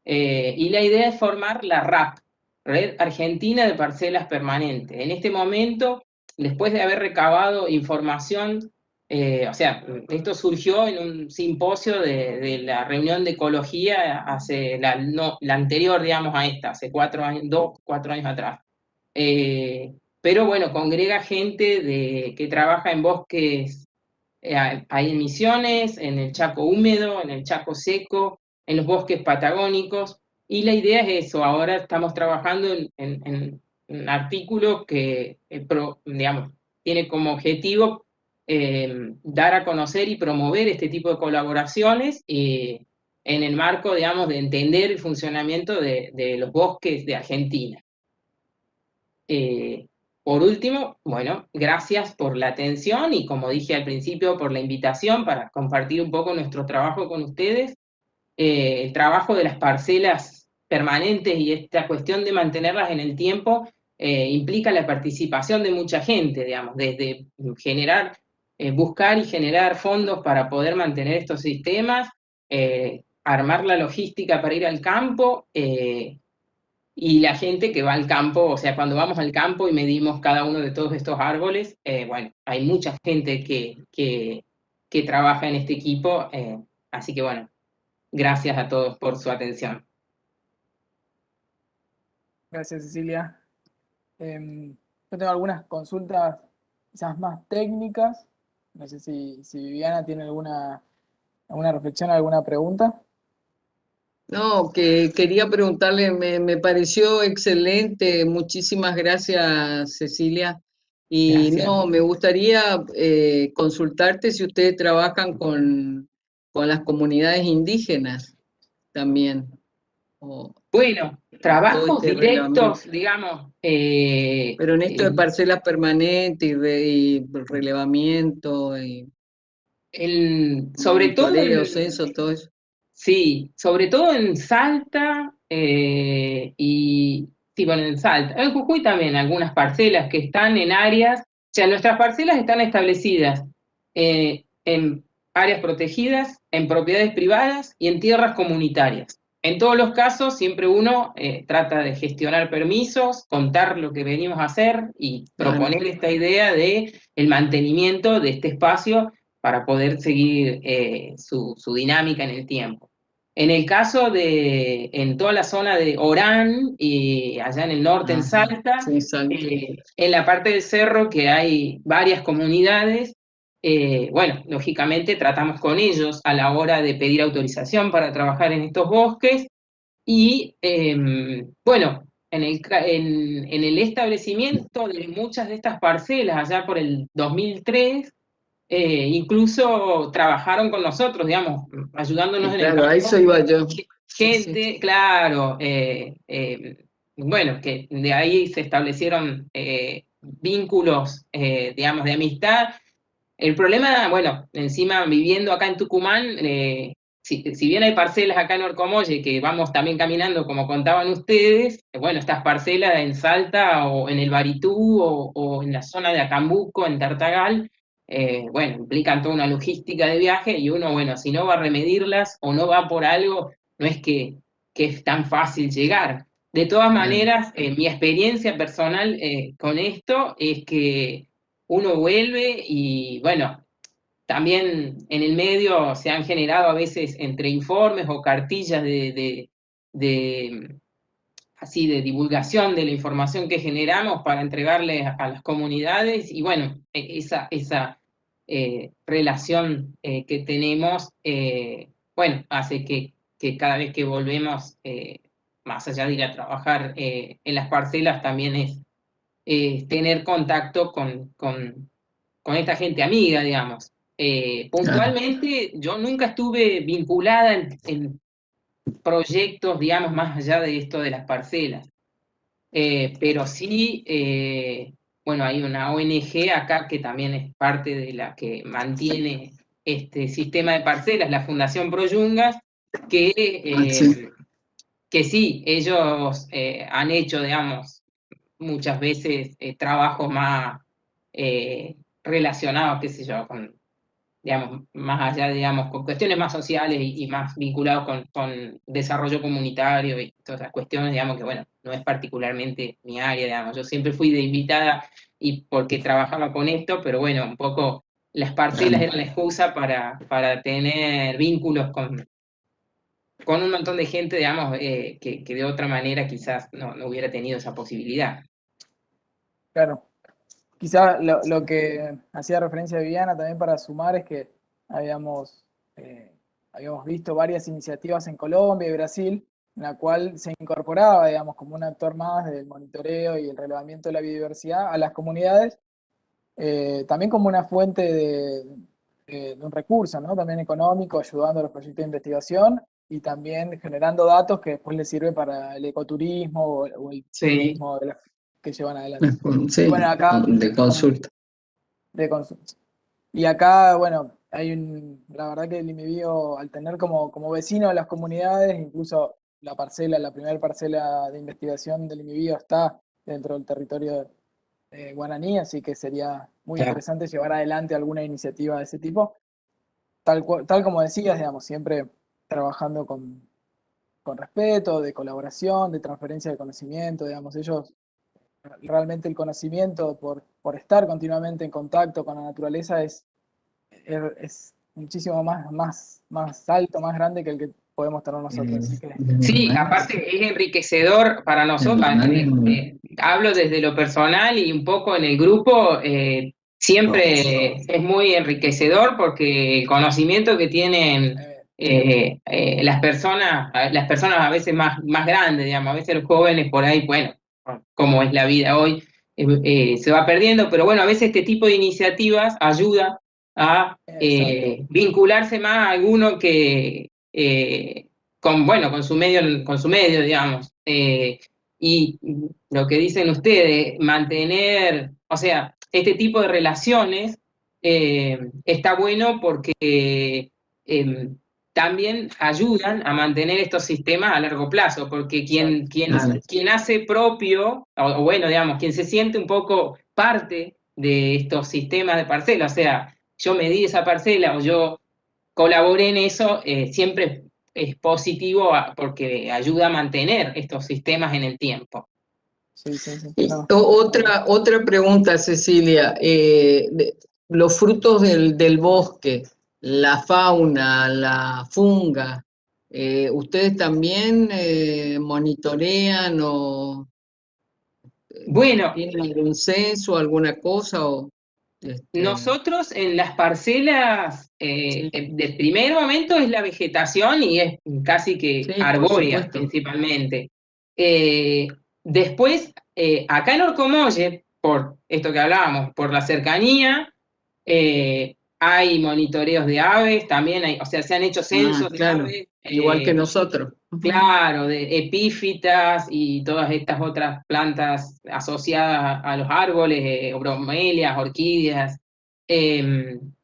y la idea es formar la RAP, Red Argentina de Parcelas Permanentes. En este momento, después de haber recabado información, o sea, esto surgió en un simposio de la reunión de ecología hace la anterior, digamos, a esta, hace 4 años, 4 años atrás. Pero bueno, congrega gente que trabaja en bosques, hay en Misiones, en el Chaco húmedo, en el Chaco seco, en los bosques patagónicos, y la idea es eso. Ahora estamos trabajando en un artículo que, digamos, tiene como objetivo dar a conocer y promover este tipo de colaboraciones en el marco, digamos, de entender el funcionamiento de los bosques de Argentina. Por último, bueno, gracias por la atención y, como dije al principio, por la invitación para compartir un poco nuestro trabajo con ustedes. El trabajo de las parcelas permanentes y esta cuestión de mantenerlas en el tiempo implica la participación de mucha gente, digamos, desde generar, buscar y generar fondos para poder mantener estos sistemas, armar la logística para ir al campo, y la gente que va al campo. O sea, cuando vamos al campo y medimos cada uno de todos estos árboles, bueno, hay mucha gente que trabaja en este equipo, así que bueno, gracias a todos por su atención. Gracias, Cecilia. Yo tengo algunas consultas quizás más técnicas. No sé si Viviana tiene alguna reflexión, alguna pregunta. No, que quería preguntarle, me pareció excelente, muchísimas gracias, Cecilia. Y Gracias. no, me gustaría consultarte si ustedes trabajan con las comunidades indígenas también. Bueno, Todo trabajos este relevamiento. directos, digamos. Pero en esto de parcelas permanentes y relevamiento y sobre todo monitoreo, censo, todo eso. sí, sobre todo en Salta, y sí, bueno, en Salta. En Jujuy también algunas parcelas que están en áreas, o sea, nuestras parcelas están establecidas en áreas protegidas, en propiedades privadas y en tierras comunitarias. En todos los casos, siempre uno trata de gestionar permisos, contar lo que venimos a hacer y proponer esta idea de el mantenimiento de este espacio para poder seguir su dinámica en el tiempo. En el caso en toda la zona de Orán, y allá en el norte, en Salta, Sí, Salta. En la parte del cerro que hay varias comunidades, bueno, lógicamente tratamos con ellos a la hora de pedir autorización para trabajar en estos bosques, y bueno, en el establecimiento de muchas de estas parcelas allá por el 2003, incluso trabajaron con nosotros, digamos, ayudándonos en el Claro, a eso campo. iba yo. Gente, Sí. claro, bueno, que de ahí se establecieron vínculos, digamos, de amistad. El problema, bueno, encima viviendo acá en Tucumán, si bien hay parcelas acá en Orcomolle que vamos también caminando, como contaban ustedes, bueno, estas parcelas en Salta o en el Baritú o en la zona de Acambuco, en Tartagal, bueno, implican toda una logística de viaje, y uno, bueno, si no va a remedirlas o no va por algo, no es que es tan fácil llegar. De todas maneras, mi experiencia personal con esto es que uno vuelve y, bueno, también en el medio se han generado a veces entre informes o cartillas así de divulgación de la información que generamos para entregarle a las comunidades, y bueno, esa relación que tenemos, bueno, hace que cada vez que volvemos, más allá de ir a trabajar en las parcelas, también es tener contacto con esta gente amiga, digamos. Puntualmente, yo nunca estuve vinculada proyectos, digamos, más allá de esto de las parcelas. Pero sí, bueno, hay una ONG acá que también es parte de la que mantiene este sistema de parcelas, la Fundación Proyungas, Sí. que sí, ellos han hecho, digamos, muchas veces trabajos más relacionados, qué sé yo, con, digamos, más allá, digamos, con cuestiones más sociales y más vinculados con desarrollo comunitario y todas esas cuestiones, digamos, que bueno, no es particularmente mi área, digamos, yo siempre fui de invitada y porque trabajaba con esto, pero bueno, un poco las parcelas eran la excusa para tener vínculos con un montón de gente, digamos, que de otra manera quizás no hubiera tenido esa posibilidad. Claro. Quizá lo que hacía referencia Viviana también para sumar es que habíamos, habíamos visto varias iniciativas en Colombia y Brasil, en la cual se incorporaba, digamos, como un actor más del monitoreo y el relevamiento de la biodiversidad a las comunidades, también como una fuente de un recurso, ¿no? También económico, ayudando a los proyectos de investigación y también generando datos que después les sirve para el ecoturismo o el Sí, turismo que llevan adelante. Y Sí, bueno, acá, de consulta. de consulta. Y acá, bueno, la verdad que el IMIBio, al tener como vecino a las comunidades, incluso la primera parcela de investigación del IMIBio está dentro del territorio guaraní, así que sería muy claro. interesante llevar adelante alguna iniciativa de ese tipo. Tal como decías, digamos, siempre trabajando con respeto, de colaboración, de transferencia de conocimiento, digamos, ellos realmente el conocimiento por estar continuamente en contacto con la naturaleza es muchísimo más alto, más grande que el que podemos tener nosotros. Así que, Sí, aparte es enriquecedor para nosotros. Hablo desde lo personal y un poco en el grupo. Siempre es muy enriquecedor porque el conocimiento que tienen las personas a veces más grandes, digamos, a veces los jóvenes por ahí, bueno, como es la vida hoy, se va perdiendo, pero bueno, a veces este tipo de iniciativas ayuda a exacto. vincularse más a alguno que con su medio, digamos. Y lo que dicen ustedes, mantener, o sea, este tipo de relaciones está bueno porque también ayudan a mantener estos sistemas a largo plazo, porque Exacto. quien hace propio, o bueno, digamos, quien se siente un poco parte de estos sistemas de parcela, o sea, yo me di esa parcela o yo colaboré en eso, siempre es positivo porque ayuda a mantener estos sistemas en el tiempo. Sí, sí, sí. Y No, otra pregunta, Cecilia. Los frutos del bosque, la fauna, la funga, ¿ustedes también monitorean o Bueno, tienen algún censo, alguna cosa? nosotros en las parcelas, Sí, del primer momento es la vegetación y es casi que sí, por arbórea supuesto. principalmente. Eh, Después, acá en Orcomolle, por esto que hablábamos, por la cercanía, hay monitoreos de aves, también hay, o sea, se han hecho Ah, censos de claro, aves, igual que nosotros. claro, de epífitas y todas estas otras plantas asociadas a los árboles, bromelias, orquídeas.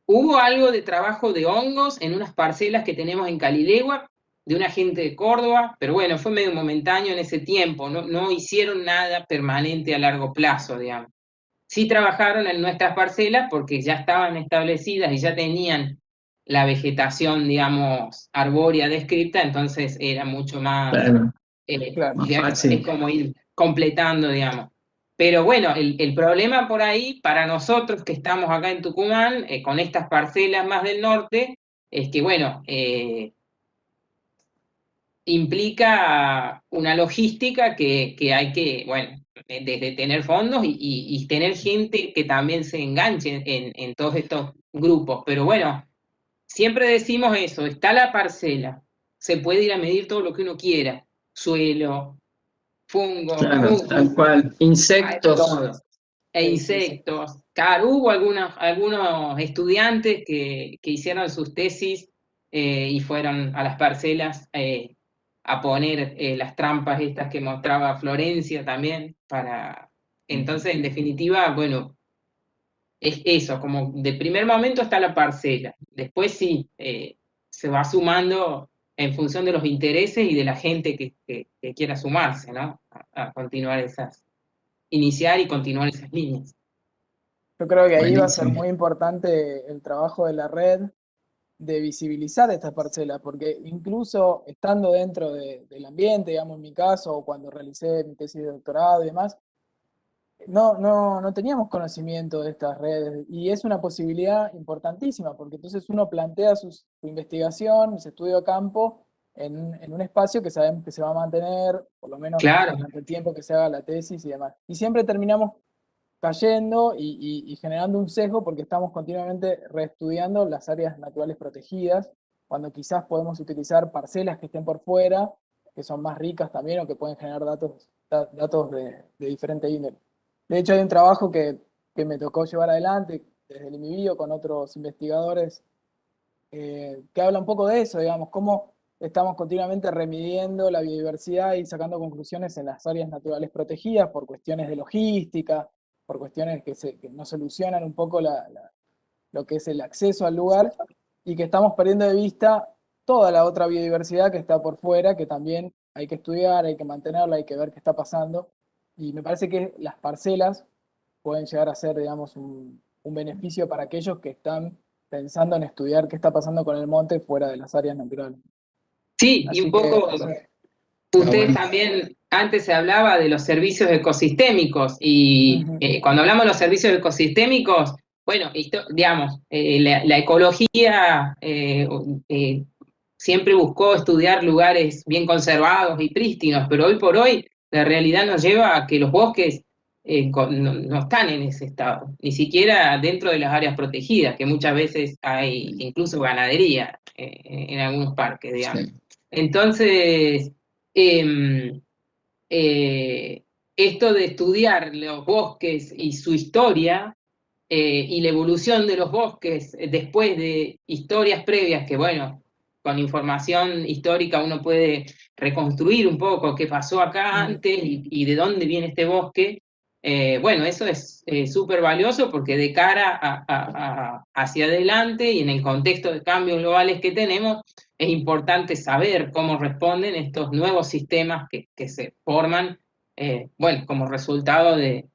Hubo algo de trabajo de hongos en unas parcelas que tenemos en Calilegua, de una gente de Córdoba, pero bueno, fue medio momentáneo en ese tiempo, no hicieron nada permanente a largo plazo, digamos. Sí trabajaron en nuestras parcelas porque ya estaban establecidas y ya tenían la vegetación, digamos, arbórea descrita, entonces era mucho más, Claro, claro. más es fácil. como ir completando, digamos. Pero bueno, el problema por ahí, para nosotros que estamos acá en Tucumán, con estas parcelas más del norte, es que, bueno, implica una logística que hay que, bueno, desde tener fondos y tener gente que también se enganche en todos estos grupos. Pero bueno, siempre decimos eso, está la parcela, se puede ir a medir todo lo que uno quiera, suelo, fungo, Claro, tal cual. hay Insectos. todo. E Sí, sí, sí. insectos. Claro, hubo algunos estudiantes que hicieron sus tesis y fueron a las parcelas a poner las trampas estas que mostraba Florencia también, entonces, en definitiva, bueno, es eso, como de primer momento está la parcela, después sí, se va sumando en función de los intereses y de la gente que quiera sumarse, ¿no? A continuar iniciar y continuar esas líneas. Yo creo que ahí va a ser Buenísimo. muy importante el trabajo de la red de visibilizar estas parcelas, porque incluso estando dentro del ambiente, digamos en mi caso, o cuando realicé mi tesis de doctorado y demás, no teníamos conocimiento de estas redes y es una posibilidad importantísima porque entonces uno plantea su investigación, su estudio de campo en un espacio que sabemos que se va a mantener por lo menos Claro, durante el tiempo que se haga la tesis y demás. Y siempre terminamos cayendo y generando un sesgo porque estamos continuamente reestudiando las áreas naturales protegidas, cuando quizás podemos utilizar parcelas que estén por fuera, que son más ricas también o que pueden generar datos de diferente índole. De hecho, hay un trabajo que me tocó llevar adelante desde el IMIBio con otros investigadores que habla un poco de eso, digamos, cómo estamos continuamente remidiendo la biodiversidad y sacando conclusiones en las áreas naturales protegidas por cuestiones de logística, por cuestiones que no solucionan un poco lo que es el acceso al lugar y que estamos perdiendo de vista toda la otra biodiversidad que está por fuera, que también hay que estudiar, hay que mantenerla, hay que ver qué está pasando. Y me parece que las parcelas pueden llegar a ser, digamos, un beneficio para aquellos que están pensando en estudiar qué está pasando con el monte fuera de las áreas naturales. sí, y un Así que poco, eso. ustedes también, antes se hablaba de los servicios ecosistémicos, y Ujú. cuando hablamos de los servicios ecosistémicos, bueno, digamos, la ecología siempre buscó estudiar lugares bien conservados y prístinos, pero hoy por hoy la realidad nos lleva a que los bosques no están en ese estado, ni siquiera dentro de las áreas protegidas, que muchas veces hay incluso ganadería en algunos parques, digamos. Sí. Entonces, em, eh, esto de estudiar los bosques y su historia y la evolución de los bosques después de historias previas que, bueno, con información histórica uno puede reconstruir un poco qué pasó acá antes y de dónde viene este bosque. Bueno, eso es súper valioso porque de cara hacia adelante y en el contexto de cambios globales que tenemos, es importante saber cómo responden estos nuevos sistemas que se forman, bueno, como resultado de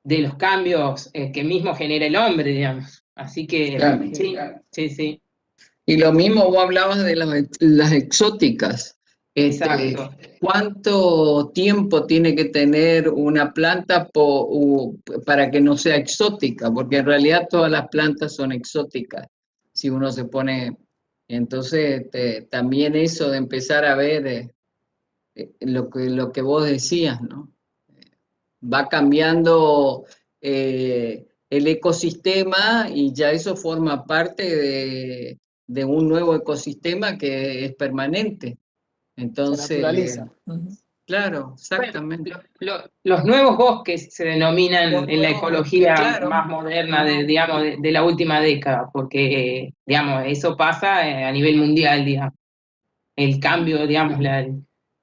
los cambios que mismo genera el hombre, digamos. Así que Claro. sí, sí, sí, Y lo mismo vos hablabas de las exóticas. exacto. ¿Cuánto tiempo tiene que tener una planta para que no sea exótica? Porque en realidad todas las plantas son exóticas, si uno se pone. Entonces, también eso de empezar a ver lo que vos decías, ¿no? Va cambiando el ecosistema y ya eso forma parte de un nuevo ecosistema que es permanente. Se Entonces, naturaliza. Ujú. claro, Bueno, exactamente. los nuevos bosques se denominan Los en la nuevos bosques, ecología claro. más moderna digamos, de la última década, porque, digamos, eso pasa a nivel mundial, digamos. El cambio, digamos,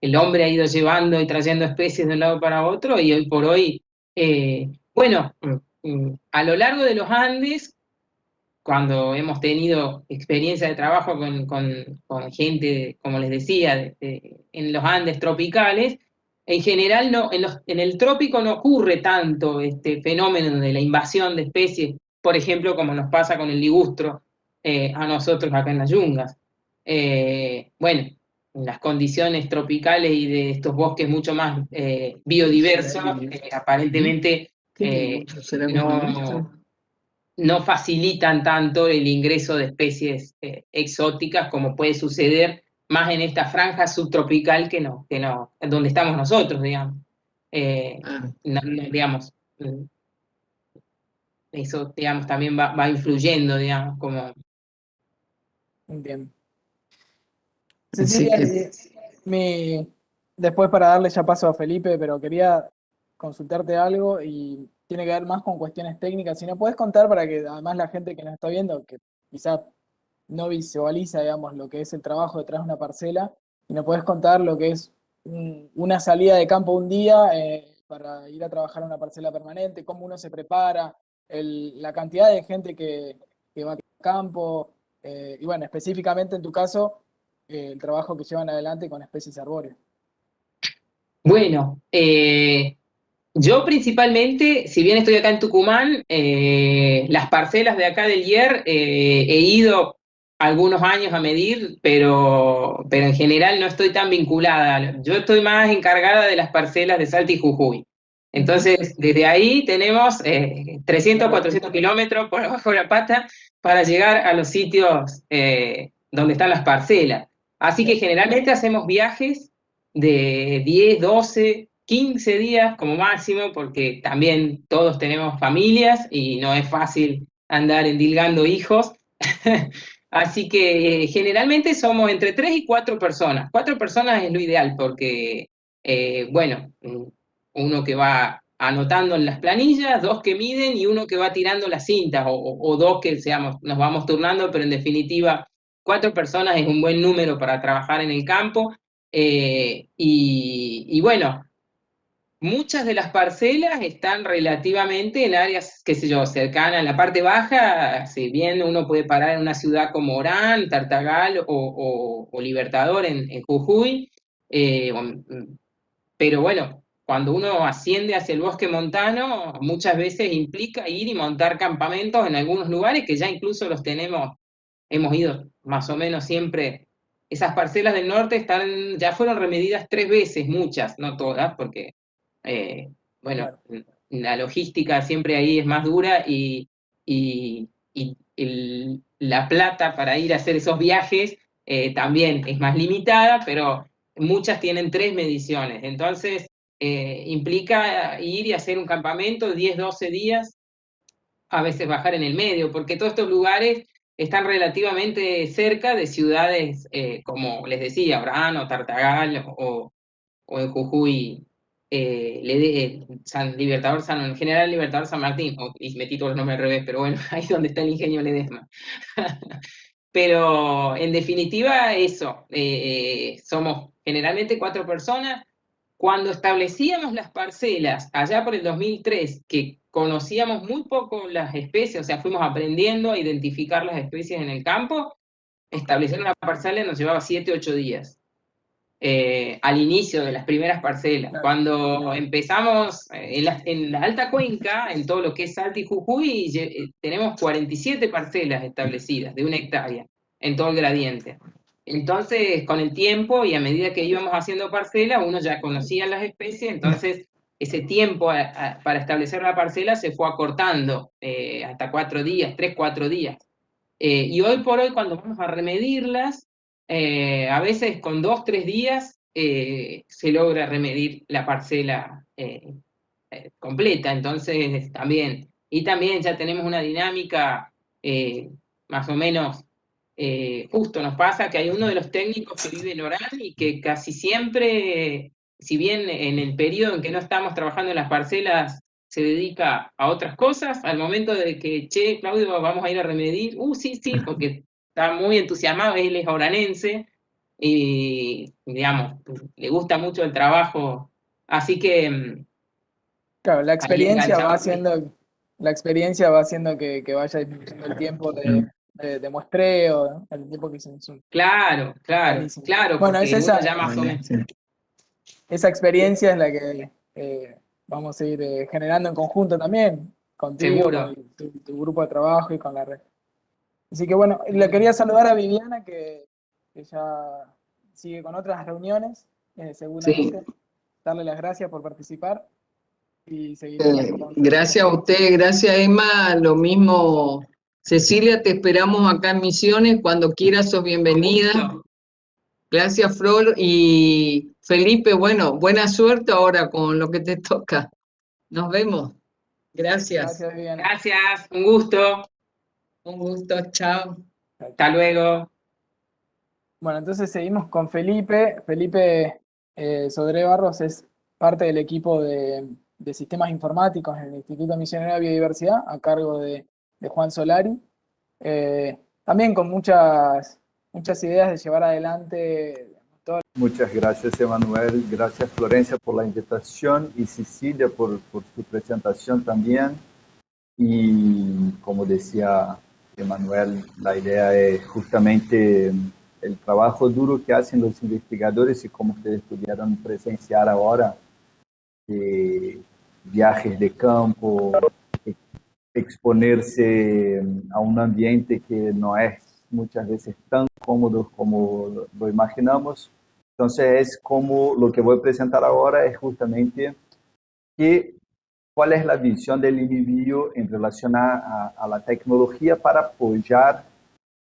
el hombre ha ido llevando y trayendo especies de un lado para otro y hoy por hoy, bueno, a lo largo de los Andes, cuando hemos tenido experiencia de trabajo con gente, como les decía, en los Andes tropicales, en general en el trópico no ocurre tanto este fenómeno de la invasión de especies, por ejemplo, como nos pasa con el ligustro a nosotros acá en las yungas. Bueno, en las condiciones tropicales y de estos bosques mucho más biodiversos, aparentemente no no facilitan tanto el ingreso de especies exóticas como puede suceder más en esta franja subtropical donde estamos nosotros, digamos. Ah, Digamos, eso, digamos, también va influyendo, digamos, como... Entiendo. así Cecilia, que después para darle ya paso a Felipe, pero quería consultarte algo y tiene que ver más con cuestiones técnicas. Si no puedes contar para que además la gente que nos está viendo, que quizás no visualiza, digamos, lo que es el trabajo detrás de una parcela, y nos podés contar lo que es una salida de campo un día para ir a trabajar a una parcela permanente, cómo uno se prepara, la cantidad de gente que va a campo, y bueno, específicamente en tu caso, el trabajo que llevan adelante con especies arbóreas. Bueno, yo principalmente, si bien estoy acá en Tucumán, las parcelas de acá del IER he ido algunos años a medir, pero en general no estoy tan vinculada. Yo estoy más encargada de las parcelas de Salta y Jujuy. Entonces, desde ahí tenemos 300, 400 kilómetros por abajo de la pata para llegar a los sitios donde están las parcelas. Así que generalmente hacemos viajes de 10, 12, 15 días como máximo, porque también todos tenemos familias y no es fácil andar endilgando hijos. Así que generalmente somos entre 3 y 4 personas. 4 personas es lo ideal porque, bueno, uno que va anotando en las planillas, 2 que miden y uno que va tirando las cintas, o 2 que seamos, nos vamos turnando, pero en definitiva 4 personas es un buen número para trabajar en el campo. Y bueno, muchas de las parcelas están relativamente en áreas, qué sé yo, cercanas a la parte baja, si bien uno puede parar en una ciudad como Orán, Tartagal o Libertador en Jujuy, pero bueno, cuando uno asciende hacia el bosque montano, muchas veces implica ir y montar campamentos en algunos lugares que ya incluso los tenemos, hemos ido más o menos siempre. Esas parcelas del norte ya fueron remedidas 3 veces, muchas, no todas, porque eh, bueno, Claro. la logística siempre ahí es más dura y la plata para ir a hacer esos viajes también es más limitada, pero muchas tienen 3 mediciones. Entonces, implica ir y hacer un campamento 10, 12 días, a veces bajar en el medio, porque todos estos lugares están relativamente cerca de ciudades, como les decía, Orán o Tartagal o en Jujuy, San Libertador, en general Libertador San Martín, y metí todos los nombres al revés, pero bueno, ahí es donde está el ingenio Ledesma. Pero en definitiva, eso, somos generalmente 4 personas. Cuando establecíamos las parcelas, allá por el 2003, que conocíamos muy poco las especies, o sea, fuimos aprendiendo a identificar las especies en el campo, establecer una parcela nos llevaba 7, 8 días. Al inicio de las primeras parcelas. Claro. Cuando empezamos en la alta cuenca, en todo lo que es Salta y Jujuy, tenemos 47 parcelas establecidas de 1 hectárea en todo el gradiente. Entonces, con el tiempo y a medida que íbamos haciendo parcelas, uno ya conocía las especies, entonces ese tiempo para establecer la parcela se fue acortando hasta 4 días, 3, 4 días. Y hoy por hoy, cuando vamos a remedirlas, a veces con 2, 3 días se logra remedir la parcela completa. Entonces, también, y también ya tenemos una dinámica más o menos, justo nos pasa que hay uno de los técnicos que vive en Orán y que casi siempre, si bien en el periodo en que no estamos trabajando en las parcelas, se dedica a otras cosas, al momento de que, che, Claudio, vamos a ir a remedir, sí, sí, porque está muy entusiasmado, él es oranense, y digamos, le gusta mucho el trabajo, así que Claro, ahí enganchamos. la experiencia va haciendo que vaya disminuyendo el tiempo de muestreo, ¿no? El tiempo que se insume. Claro, claro, Buenísimo. claro, Bueno, es porque uno ya más o menos. esa experiencia es la que vamos a ir generando en conjunto también, contigo, con Seguro. tu grupo de trabajo y con la red. Así que bueno, le quería saludar a Viviana, que ya sigue con otras reuniones, Sí. seguramente. Darle las gracias por participar y seguiremos en contacto. Gracias a usted, gracias Emma, lo mismo Cecilia, te esperamos acá en Misiones, cuando quieras sos bienvenida. Gusto. Gracias Flor y Felipe, bueno, buena suerte ahora con lo que te toca. Nos vemos. Gracias. Gracias, Viviana. Gracias, un gusto. Un gusto, chao. Hasta luego. Bueno, entonces seguimos con Felipe. Felipe Sodré Barros es parte del equipo de sistemas informáticos en el Instituto Misionero de Biodiversidad, a cargo de Juan Solari. También con muchas ideas de llevar adelante Muchas gracias, Emanuel. Gracias, Florencia, por la invitación y Cecilia por su presentación también. Y como decía Emanuel, la idea es justamente el trabajo duro que hacen los investigadores y como ustedes pudieron presenciar ahora, viajes de campo, exponerse a un ambiente que no es muchas veces tan cómodo como lo imaginamos. Entonces, es como lo que voy a presentar ahora es justamente que, cuál es la visión del INIBio en relación a la tecnología para apoyar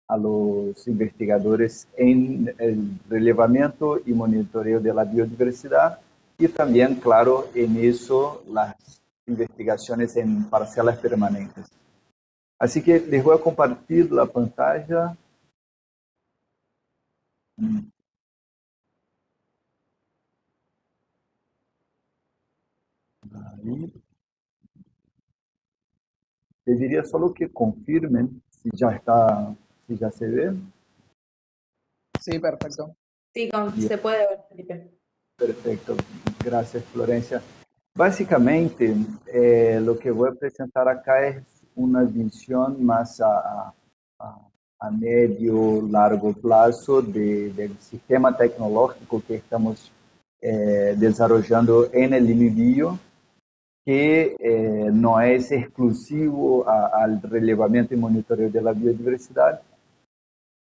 a los investigadores en el relevamiento y monitoreo de la biodiversidad y también, claro, en eso las investigaciones en parcelas permanentes. Así que les voy a compartir la pantalla. Ahí. Les diría solo que confirmen si ya está, si ya se ve. Sí, perfecto. Sí, se puede ver, Felipe. Perfecto, gracias, Florencia. Básicamente, lo que voy a presentar acá es una visión más a medio, largo plazo del sistema tecnológico que estamos desarrollando en el INIBio, que no es exclusivo al relevamiento y monitoreo de la biodiversidad,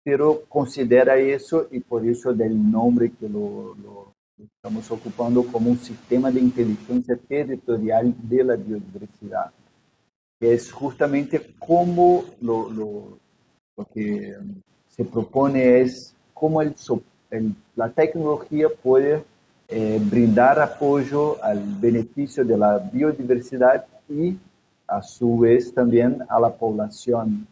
pero considera eso y por eso del nombre que lo estamos ocupando como un sistema de inteligencia territorial de la biodiversidad, que es justamente cómo lo que se propone es cómo la tecnología puede brindar apoyo al beneficio de la biodiversidad y a su vez también a la población.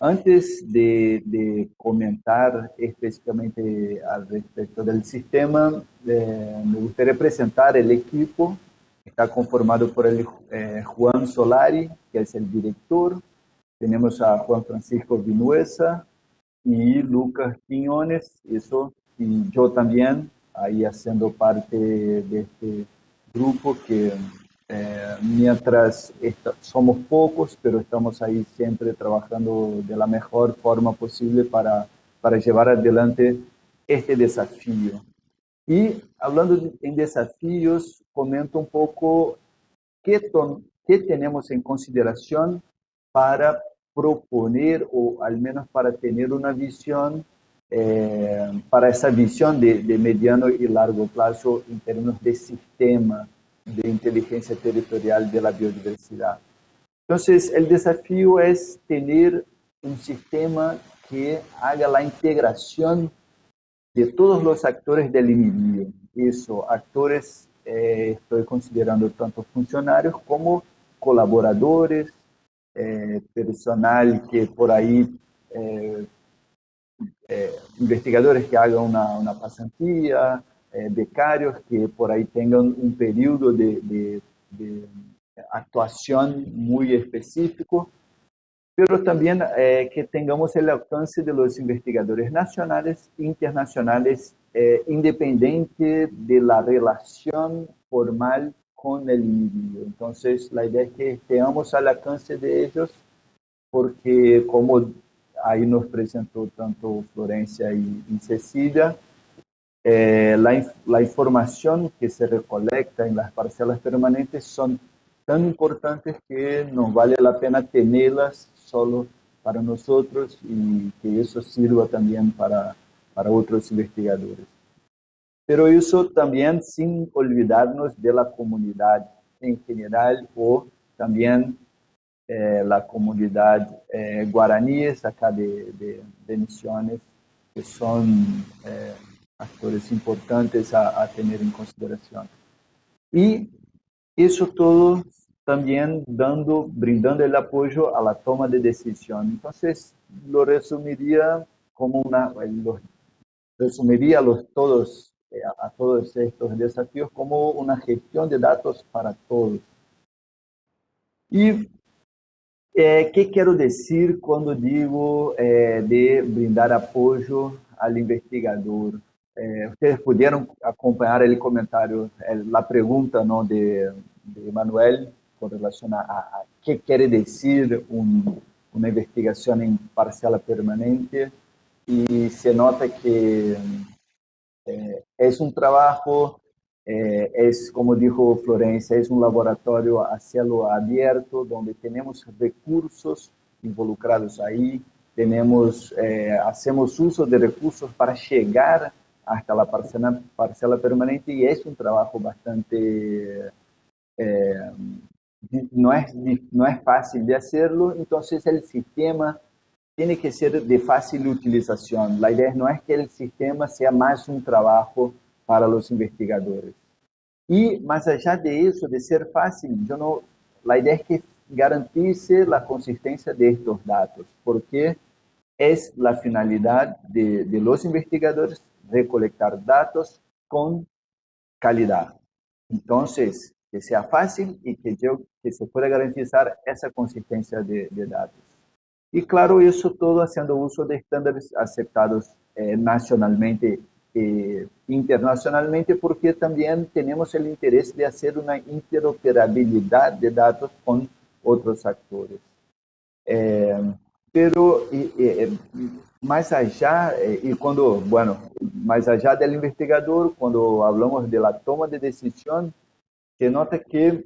Antes de comentar específicamente al respecto del sistema, me gustaría presentar el equipo. Está conformado por el Juan Solari, que es el director. Tenemos a Juan Francisco Vinuesa y Lucas Quiñones, eso, y yo también, ahí haciendo parte de este grupo que mientras somos pocos, pero estamos ahí siempre trabajando de la mejor forma posible para llevar adelante este desafío. Y hablando en desafíos, comento un poco qué tenemos en consideración para proponer o al menos para tener una visión, para esa visión de mediano y largo plazo en términos de sistema de inteligencia territorial de la biodiversidad. Entonces, el desafío es tener un sistema que haga la integración de todos los actores del INIBio. Eso, actores, estoy considerando tanto funcionarios como colaboradores, personal que por ahí, investigadores que hagan una pasantía, becarios que por ahí tengan un periodo de actuación muy específico, pero también que tengamos el alcance de los investigadores nacionales e internacionales, independiente de la relación formal con el INIBio. Entonces, la idea es que estemos al alcance de ellos, porque como ahí nos presentó tanto Florencia y Cecilia, la información que se recolecta en las parcelas permanentes son tan importantes que nos vale la pena tenerlas solo para nosotros y que eso sirva también para otros investigadores. Pero eso también sin olvidarnos de la comunidad en general o también la comunidad guaraníes acá de Misiones, que son actores importantes a tener en consideración. Y eso todo también brindando el apoyo a la toma de decisión. Entonces, lo resumiría como resumiría todos, a todos estos desafíos como una gestión de datos para todos. Y ¿qué quiero decir cuando digo de brindar apoyo al investigador? ustedes pudieron acompañar el comentario, la pregunta, ¿no?, de Manuel con relación a qué quiere decir una investigación en parcela permanente, y se nota que es un trabajo, es, como dijo Florencia, es un laboratorio a cielo abierto, donde tenemos recursos involucrados ahí, hacemos uso de recursos para llegar hasta la parcela permanente, y es un trabajo bastante, no es fácil de hacerlo. Entonces el sistema tiene que ser de fácil utilización. La idea no es que el sistema sea más un trabajo para los investigadores. Y más allá de eso, de ser fácil, la idea es que garantice la consistencia de estos datos, porque es la finalidad de los investigadores recolectar datos con calidad. Entonces, que sea fácil y que se pueda garantizar esa consistencia de datos. Y claro, eso todo haciendo uso de estándares aceptados nacionalmente e internacionalmente, porque también tenemos el interés de hacer una interoperabilidad de datos con otros actores. Pero más allá, más allá del investigador, cuando hablamos de la toma de decisión, se nota que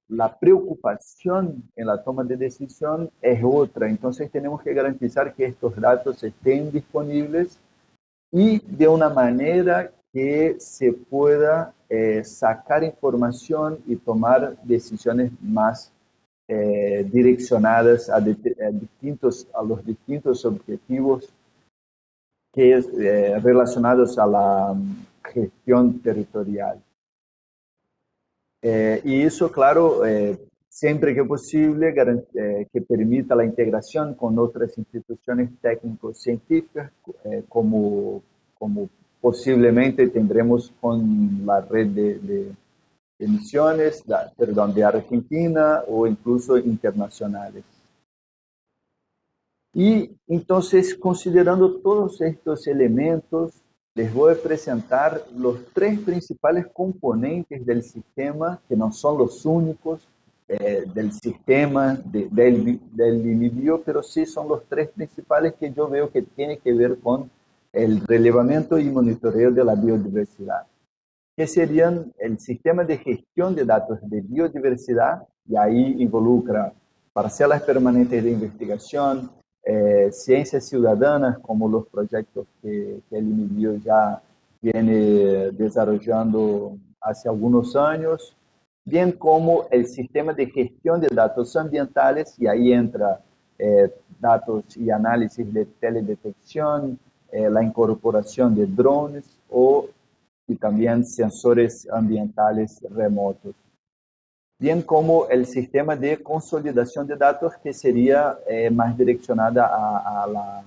la preocupación en la toma de decisión es otra. Entonces tenemos que garantizar que estos datos estén disponibles y de una manera que se pueda sacar información y tomar decisiones más direccionadas a los distintos objetivos relacionados a la gestión territorial. Y eso, claro, siempre que posible, que permita la integración con otras instituciones técnico-científicas, como posiblemente tendremos con la red de misiones, de Argentina, o incluso internacionales. Y entonces, considerando todos estos elementos, les voy a presentar los tres principales componentes del sistema, que no son los únicos del sistema del INVIO, pero sí son los tres principales que yo veo que tienen que ver con el relevamiento y monitoreo de la biodiversidad, que serían el sistema de gestión de datos de biodiversidad, y ahí involucra parcelas permanentes de investigación, ciencias ciudadanas, como los proyectos que el INVIO ya viene desarrollando hace algunos años, bien como el sistema de gestión de datos ambientales, y ahí entra datos y análisis de teledetección, la incorporación de drones y también sensores ambientales remotos, bien como el sistema de consolidación de datos, que sería más direccionada a la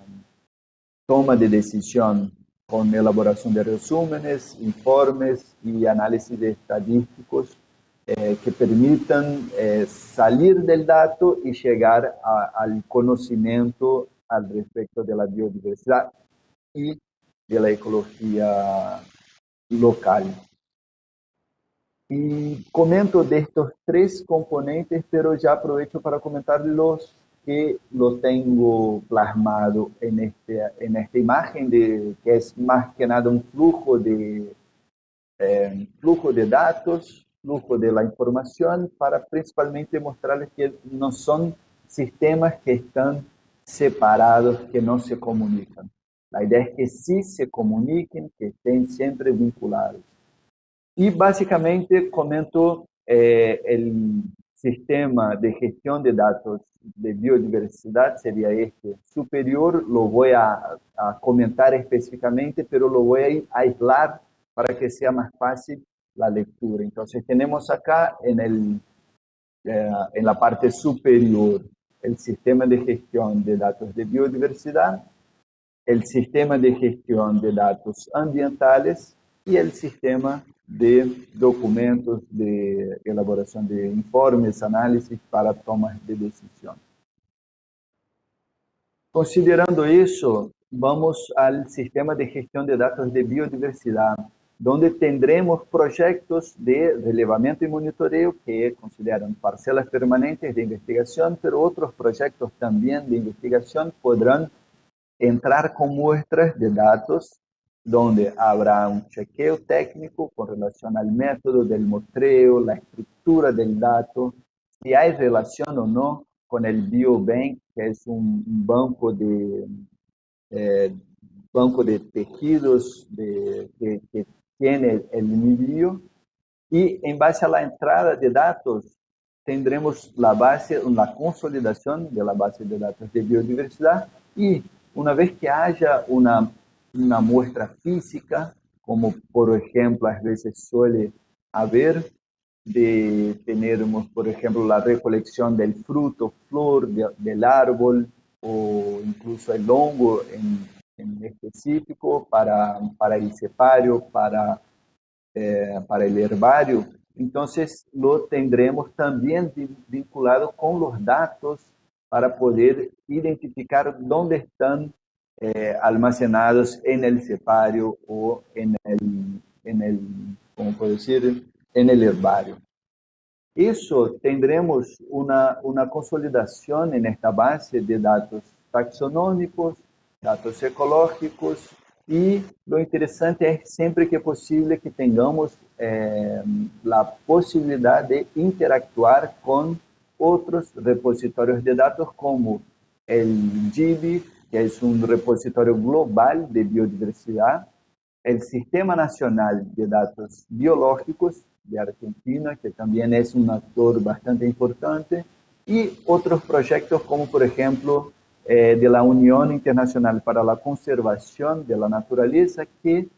toma de decisión, con elaboración de resúmenes, informes y análisis de estadísticos que permitan salir del dato y llegar al conocimiento al respecto de la biodiversidad y de la ecología local. Y comento de estos tres componentes, pero ya aprovecho para comentar los que lo tengo plasmado en esta imagen, que es más que nada un flujo de datos, flujo de la información, para principalmente mostrarles que no son sistemas que están separados, que no se comunican. La idea es que sí se comuniquen, que estén siempre vinculados. Y básicamente comento el sistema de gestión de datos de biodiversidad, sería este superior. Lo voy a comentar específicamente, pero lo voy a aislar para que sea más fácil la lectura. Entonces tenemos acá en la parte superior el sistema de gestión de datos de biodiversidad, el sistema de gestión de datos ambientales y el sistema de documentos de elaboración de informes, análisis para tomas de decisión. Considerando eso, vamos al sistema de gestión de datos de biodiversidad, donde tendremos proyectos de relevamiento y monitoreo que consideran parcelas permanentes de investigación, pero otros proyectos también de investigación podrán entrar con muestras de datos donde habrá un chequeo técnico con relación al método del muestreo, la estructura del dato, si hay relación o no con el biobank, que es un banco de tejidos que tiene el MIBIO, y en base a la entrada de datos tendremos la consolidación de la base de datos de biodiversidad, y una vez que haya una muestra física, como por ejemplo a veces suele haber, tenemos por ejemplo la recolección del fruto, flor del árbol o incluso el hongo en específico para el cepario, para el herbario. Entonces, lo tendremos también vinculado con los datos para poder identificar dónde están almacenados en el cepario o ¿cómo puedo decir? En el herbario. Eso tendremos una consolidación en esta base de datos taxonómicos, datos ecológicos, y lo interesante es siempre que posible que tengamos la posibilidad de interactuar con otros repositorios de datos como el GIBI, que es un repositorio global de biodiversidad, el Sistema Nacional de Datos Biológicos de Argentina, que también es un actor bastante importante, y otros proyectos como, por ejemplo, de la Unión Internacional para la Conservación de la Naturaleza, que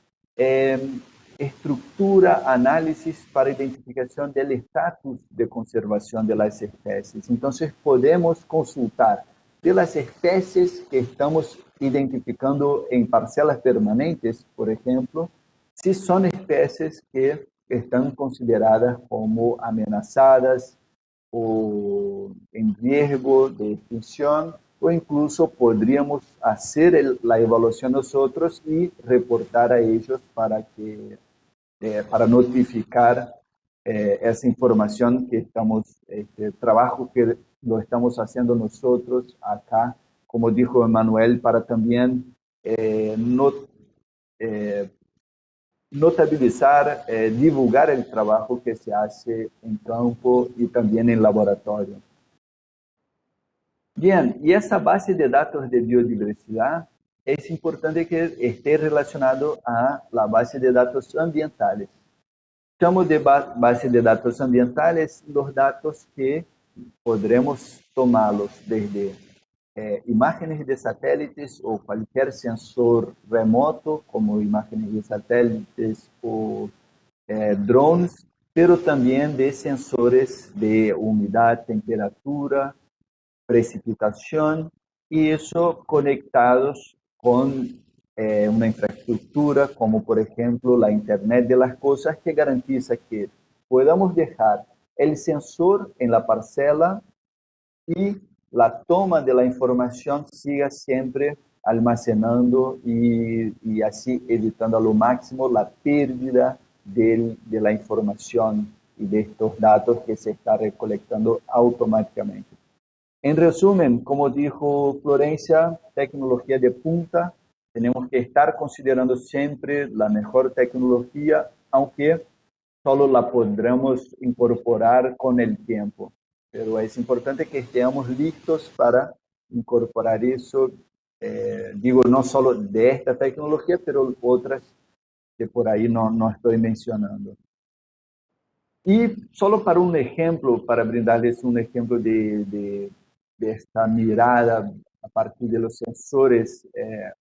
estructura análisis para identificación del estatus de conservación de las especies. Entonces, podemos consultar de las especies que estamos identificando en parcelas permanentes, por ejemplo, si son especies que están consideradas como amenazadas o en riesgo de extinción, o incluso podríamos hacer la evaluación nosotros y reportar a ellos para notificar esa información que estamos, trabajo que lo estamos haciendo nosotros acá, como dijo Emanuel, para también notabilizar, divulgar el trabajo que se hace en campo y también en laboratorio. Bien, y esa base de datos de biodiversidad es importante que esté relacionado a la base de datos ambientales. Llamo de base de datos ambientales los datos que podremos tomarlos desde imágenes de satélites o cualquier sensor remoto, como imágenes de satélites o drones, pero también de sensores de humedad, temperatura, precipitación, y eso conectados con una infraestructura como por ejemplo la Internet de las Cosas, que garantiza que podamos dejar el sensor en la parcela y la toma de la información siga siempre almacenando y así evitando a lo máximo la pérdida de la información y de estos datos que se está recolectando automáticamente. En resumen, como dijo Florencia, tecnología de punta, tenemos que estar considerando siempre la mejor tecnología, aunque solo la podremos incorporar con el tiempo. Pero es importante que estemos listos para incorporar eso, digo, no solo de esta tecnología, pero otras que por ahí no estoy mencionando. Y solo para un ejemplo, para brindarles un ejemplo de esta mirada a partir de los sensores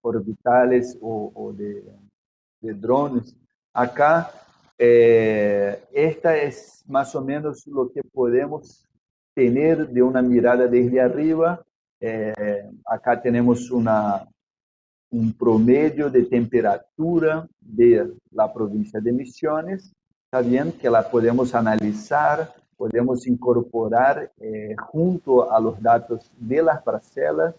orbitales o de drones, acá esta es más o menos lo que podemos tener de una mirada desde arriba. Acá tenemos un promedio de temperatura de la provincia de Misiones. Está bien que la podemos analizar, podemos incorporar junto a los datos de las parcelas,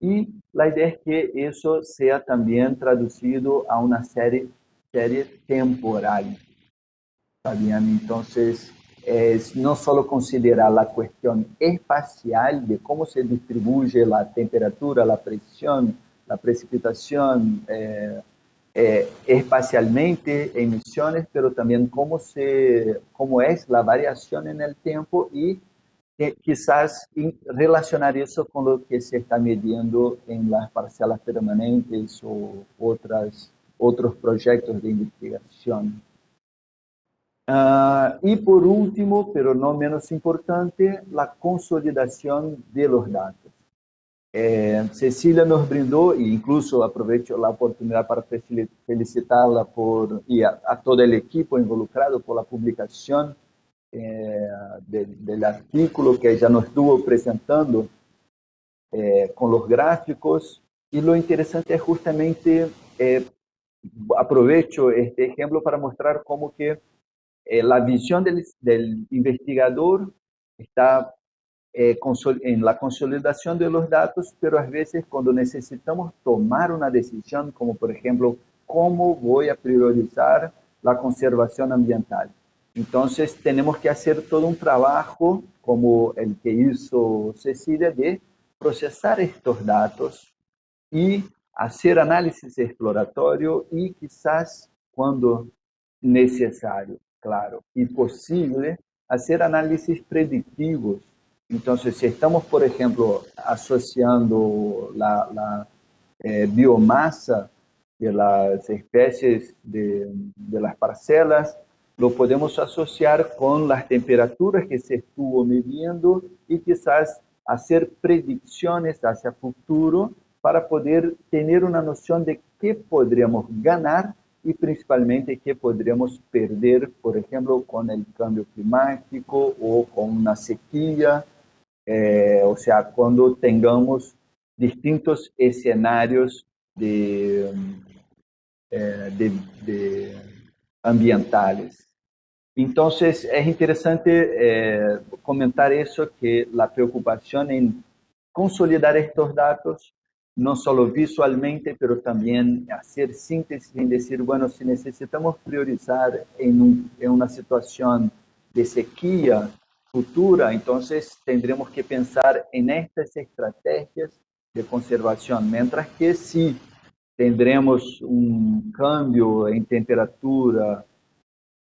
y la idea es que eso sea también traducido a una serie temporal. ¿Está bien? Entonces, es no solo considerar la cuestión espacial de cómo se distribuye la temperatura, la presión, la precipitación espacialmente, emisiones, pero también cómo es la variación en el tiempo y quizás relacionar eso con lo que se está midiendo en las parcelas permanentes o otros proyectos de investigación. Y por último, pero no menos importante, la consolidación de los datos. Cecilia nos brindó, e incluso aprovecho la oportunidad para felicitarla y a todo el equipo involucrado por la publicación del artículo que ella nos estuvo presentando con los gráficos. Y lo interesante es justamente, aprovecho este ejemplo para mostrar cómo que la visión del investigador está en la consolidación de los datos, pero a veces cuando necesitamos tomar una decisión, como por ejemplo, ¿cómo voy a priorizar la conservación ambiental? Entonces tenemos que hacer todo un trabajo, como el que hizo Cecilia, de procesar estos datos y hacer análisis exploratorio y quizás cuando necesario, claro, y posible, hacer análisis predictivos. Entonces, si estamos, por ejemplo, asociando la biomasa de las especies de las parcelas, lo podemos asociar con las temperaturas que se estuvo midiendo y quizás hacer predicciones hacia el futuro para poder tener una noción de qué podríamos ganar y principalmente qué podríamos perder, por ejemplo, con el cambio climático o con una sequía, o sea, cuando tengamos distintos escenarios de ambientales. Entonces, es interesante comentar eso, que la preocupación en consolidar estos datos, no solo visualmente, pero también hacer síntesis en decir, bueno, si necesitamos priorizar en una situación de sequía futura, entonces tendremos que pensar en estas estrategias de conservación, mientras que si tendremos un cambio en temperatura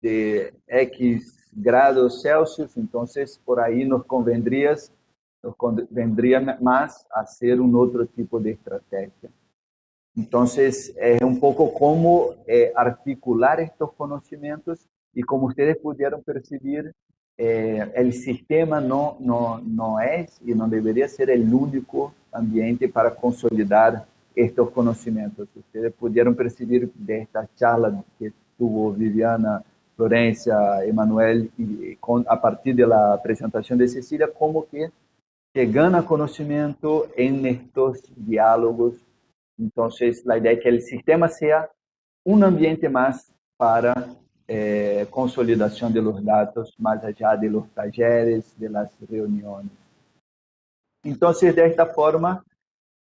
de X grados Celsius, entonces por ahí nos convendría más hacer un otro tipo de estrategia. Entonces, es un poco cómo articular estos conocimientos y como ustedes pudieron percibir, el sistema no es y no debería ser el único ambiente para consolidar estos conocimientos. Ustedes pudieron percibir de esta charla que tuvo Viviana, Florencia, Emanuel, y a partir de la presentación de Cecilia, como que se gana conocimiento en estos diálogos. Entonces, la idea es que el sistema sea un ambiente más para consolidación de los datos, más allá de los talleres, de las reuniones. Entonces, de esta forma,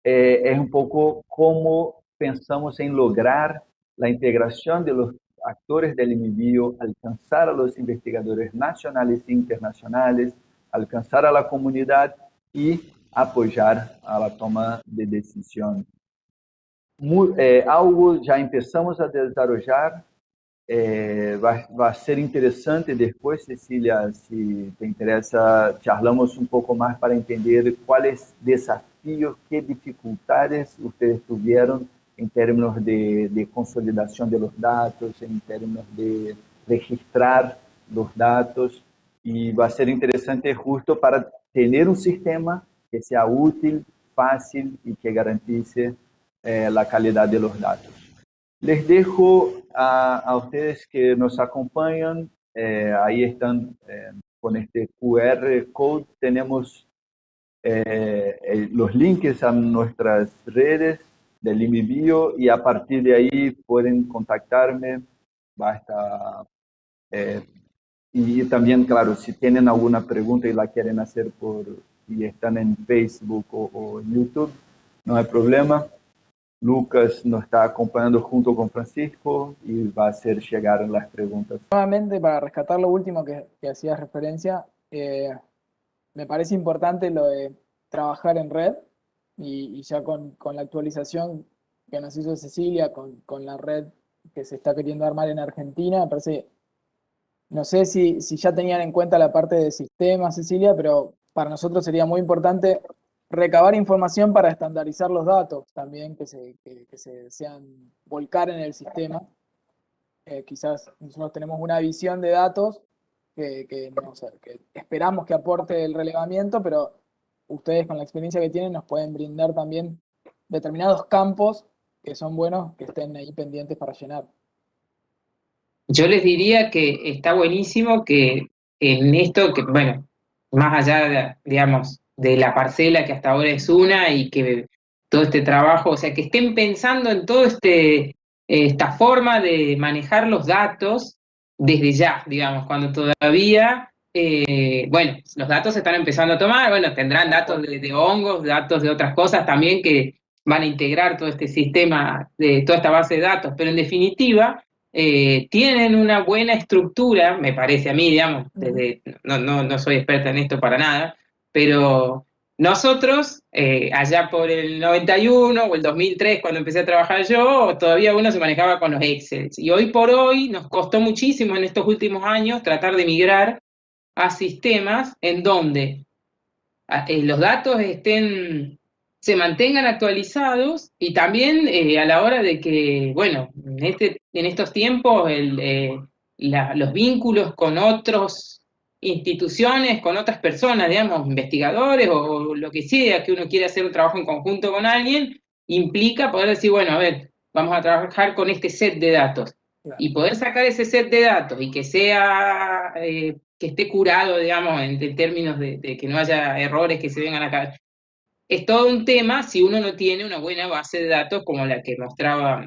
es un poco cómo pensamos en lograr la integración de los actores del IMIBio, alcanzar a los investigadores nacionales e internacionales, alcanzar a la comunidad y apoyar a la toma de decisión. Algo ya empezamos a desarrollar, va a ser interesante después, Cecilia, si te interesa, charlamos un poco más para entender cuáles desafíos, qué dificultades ustedes tuvieron en términos de consolidación de los datos, en términos de registrar los datos, y va a ser interesante justo para tener un sistema que sea útil, fácil y que garantice la calidad de los datos. Les dejo a ustedes que nos acompañan, ahí están con este QR code, tenemos los links a nuestras redes del IMIBio y a partir de ahí pueden contactarme, basta, y también, claro, si tienen alguna pregunta y la quieren hacer y están en Facebook o en YouTube, não é problema. Lucas nos está acompañando junto con Francisco y va a hacer llegar las preguntas. Nuevamente, para rescatar lo último que hacías referencia, me parece importante lo de trabajar en red y ya con la actualización que nos hizo Cecilia, con la red que se está queriendo armar en Argentina, me parece, no sé si ya tenían en cuenta la parte de sistemas, Cecilia, pero para nosotros sería muy importante recabar información para estandarizar los datos también que se desean volcar en el sistema. Quizás nosotros tenemos una visión de datos no sé, que esperamos que aporte el relevamiento, pero ustedes con la experiencia que tienen nos pueden brindar también determinados campos que son buenos, que estén ahí pendientes para llenar. Yo les diría que está buenísimo que en esto, que bueno, más allá, digamos, de la parcela que hasta ahora es una y que todo este trabajo, o sea, que estén pensando en todo esta forma de manejar los datos desde ya, digamos, cuando todavía, bueno, los datos se están empezando a tomar, bueno, tendrán datos de hongos, datos de otras cosas también que van a integrar todo este sistema, de toda esta base de datos, pero en definitiva tienen una buena estructura, me parece a mí, digamos, no soy experta en esto para nada, pero nosotros, allá por el 91 o el 2003, cuando empecé a trabajar yo, todavía uno se manejaba con los Excel. Y hoy por hoy nos costó muchísimo en estos últimos años tratar de migrar a sistemas en donde los datos se mantengan actualizados y también a la hora de que, bueno, en estos tiempos los vínculos con otras instituciones, con otras personas, digamos, investigadores o lo que sea, que uno quiere hacer un trabajo en conjunto con alguien, implica poder decir, bueno, a ver, vamos a trabajar con este set de datos. Claro. Y poder sacar ese set de datos y que sea... que esté curado, digamos, en términos de que no haya errores que se vengan acá. Es todo un tema si uno no tiene una buena base de datos como la que mostraba,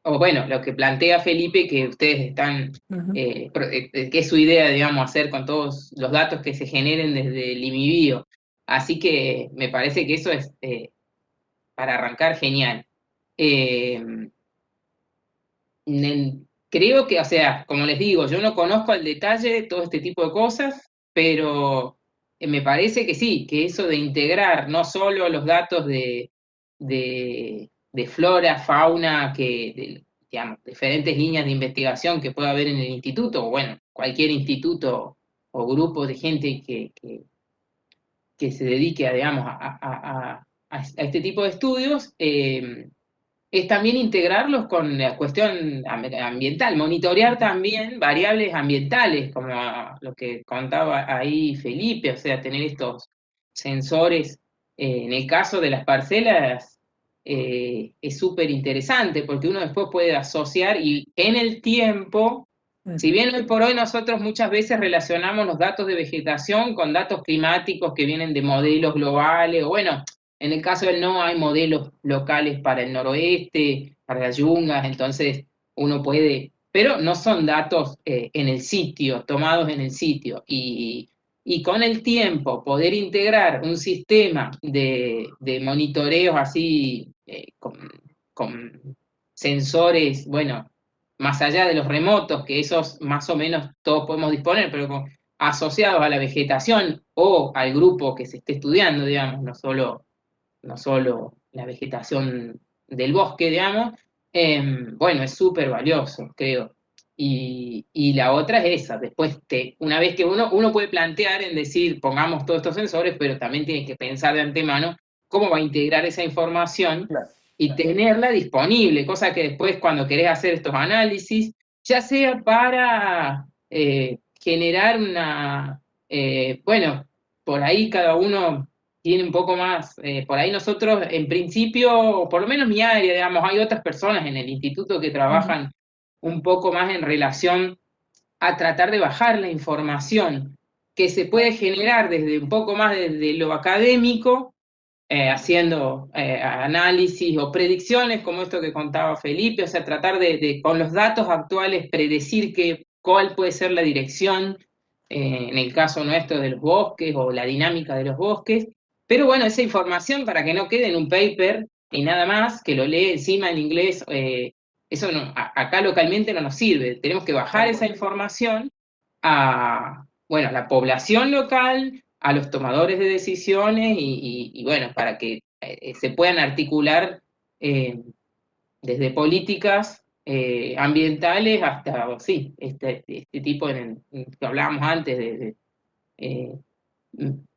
o bueno, lo que plantea Felipe, que ustedes están, que es su idea, digamos, hacer con todos los datos que se generen desde el IMIBio. Así que me parece que eso es, para arrancar, genial. Creo que, o sea, como les digo, yo no conozco al detalle todo este tipo de cosas, pero me parece que sí, que eso de integrar no solo los datos de flora, fauna, digamos, diferentes líneas de investigación que pueda haber en el instituto, o bueno, cualquier instituto o grupo de gente que se dedique a, digamos, a este tipo de estudios, es también integrarlos con la cuestión ambiental, monitorear también variables ambientales, como lo que contaba ahí Felipe, o sea, tener estos sensores. En el caso de las parcelas es súper interesante, porque uno después puede asociar y en el tiempo, si bien hoy por hoy nosotros muchas veces relacionamos los datos de vegetación con datos climáticos que vienen de modelos globales, o bueno, en el caso del NOAA hay modelos locales para el noroeste, para las yungas, entonces uno puede, pero no son datos en el sitio, tomados en el sitio. Y con el tiempo poder integrar un sistema de monitoreos así, con sensores, bueno, más allá de los remotos, que esos más o menos todos podemos disponer, pero asociados a la vegetación o al grupo que se esté estudiando, digamos, no solo la vegetación del bosque, digamos, bueno, es súper valioso, creo. Y la otra es esa, después una vez que uno puede plantear en decir, pongamos todos estos sensores, pero también tiene que pensar de antemano cómo va a integrar esa información y tenerla disponible, cosa que después cuando querés hacer estos análisis, ya sea para generar bueno, por ahí cada uno tiene un poco más, por ahí nosotros en principio, por lo menos mi área, digamos, hay otras personas en el instituto que trabajan un poco más en relación a tratar de bajar la información que se puede generar desde un poco más desde lo académico, haciendo análisis o predicciones como esto que contaba Felipe, o sea, tratar de con los datos actuales predecir cuál puede ser la dirección, en el caso nuestro de los bosques o la dinámica de los bosques, Pero bueno, esa información para que no quede en un paper y nada más, que lo lee encima en inglés, eso no, acá localmente no nos sirve. Tenemos que bajar esa información a, bueno, a la población local, a los tomadores de decisiones y bueno, para que se puedan articular desde políticas ambientales hasta, sí, este tipo que hablábamos antes de eh,